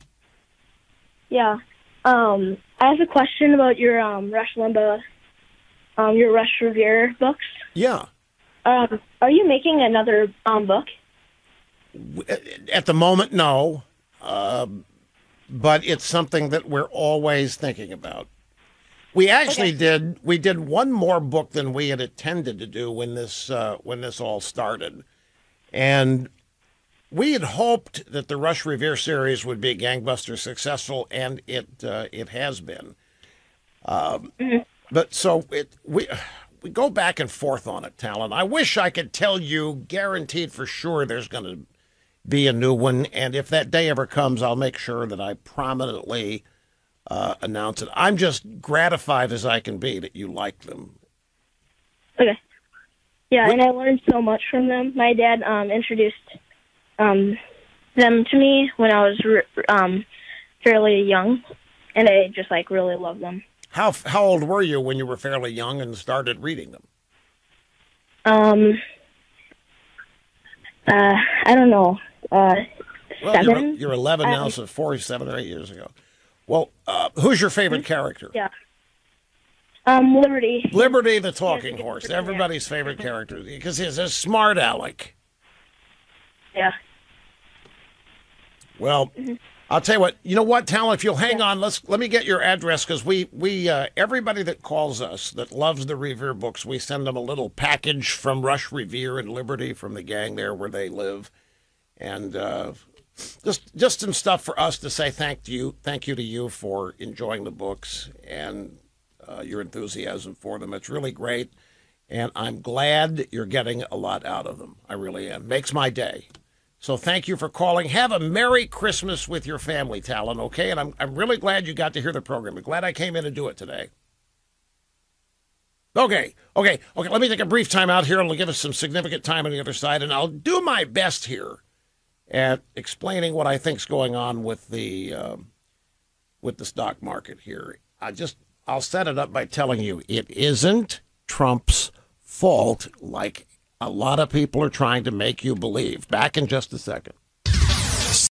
Yeah. I have a question about your Rush Limbaugh, your Rush Revere books. Yeah. Are you making another book? At the moment, no. But it's something that we're always thinking about. We actually did one more book than we had intended to do when this all started. And we had hoped that the Rush Revere series would be gangbuster successful, and it has been. But so we go back and forth on it, Talon. I wish I could tell you guaranteed for sure there's going to be a new one. And if that day ever comes, I'll make sure that I prominently announce it. I'm just gratified as I can be that you like them. Okay. Yeah, and I learned so much from them. My dad introduced them to me when I was fairly young, and I just really love them. How old were you when you were fairly young and started reading them? I don't know. Well, 7. You're 11 now, so 7 or 8 years ago. Well, who's your favorite character? Yeah. Liberty. Liberty the talking horse. Everybody's favorite character because he's a smart aleck. Yeah. Well, I'll tell you what. You know what, Talon? If you'll hang on, let me get your address because we everybody that calls us that loves the Revere books, we send them a little package from Rush Revere and Liberty from the gang there where they live, and just some stuff for us to say thank you to you for enjoying the books and your enthusiasm for them. It's really great, and I'm glad you're getting a lot out of them. I really am. Makes my day. So thank you for calling. Have a Merry Christmas with your family, Talon, okay? And I'm really glad you got to hear the program. I'm glad I came in to do it today. Okay. Let me take a brief time out here. It'll give us some significant time on the other side, and I'll do my best here at explaining what I think's going on with the stock market here. I'll set it up by telling you it isn't Trump's fault like a lot of people are trying to make you believe. Back in just a second.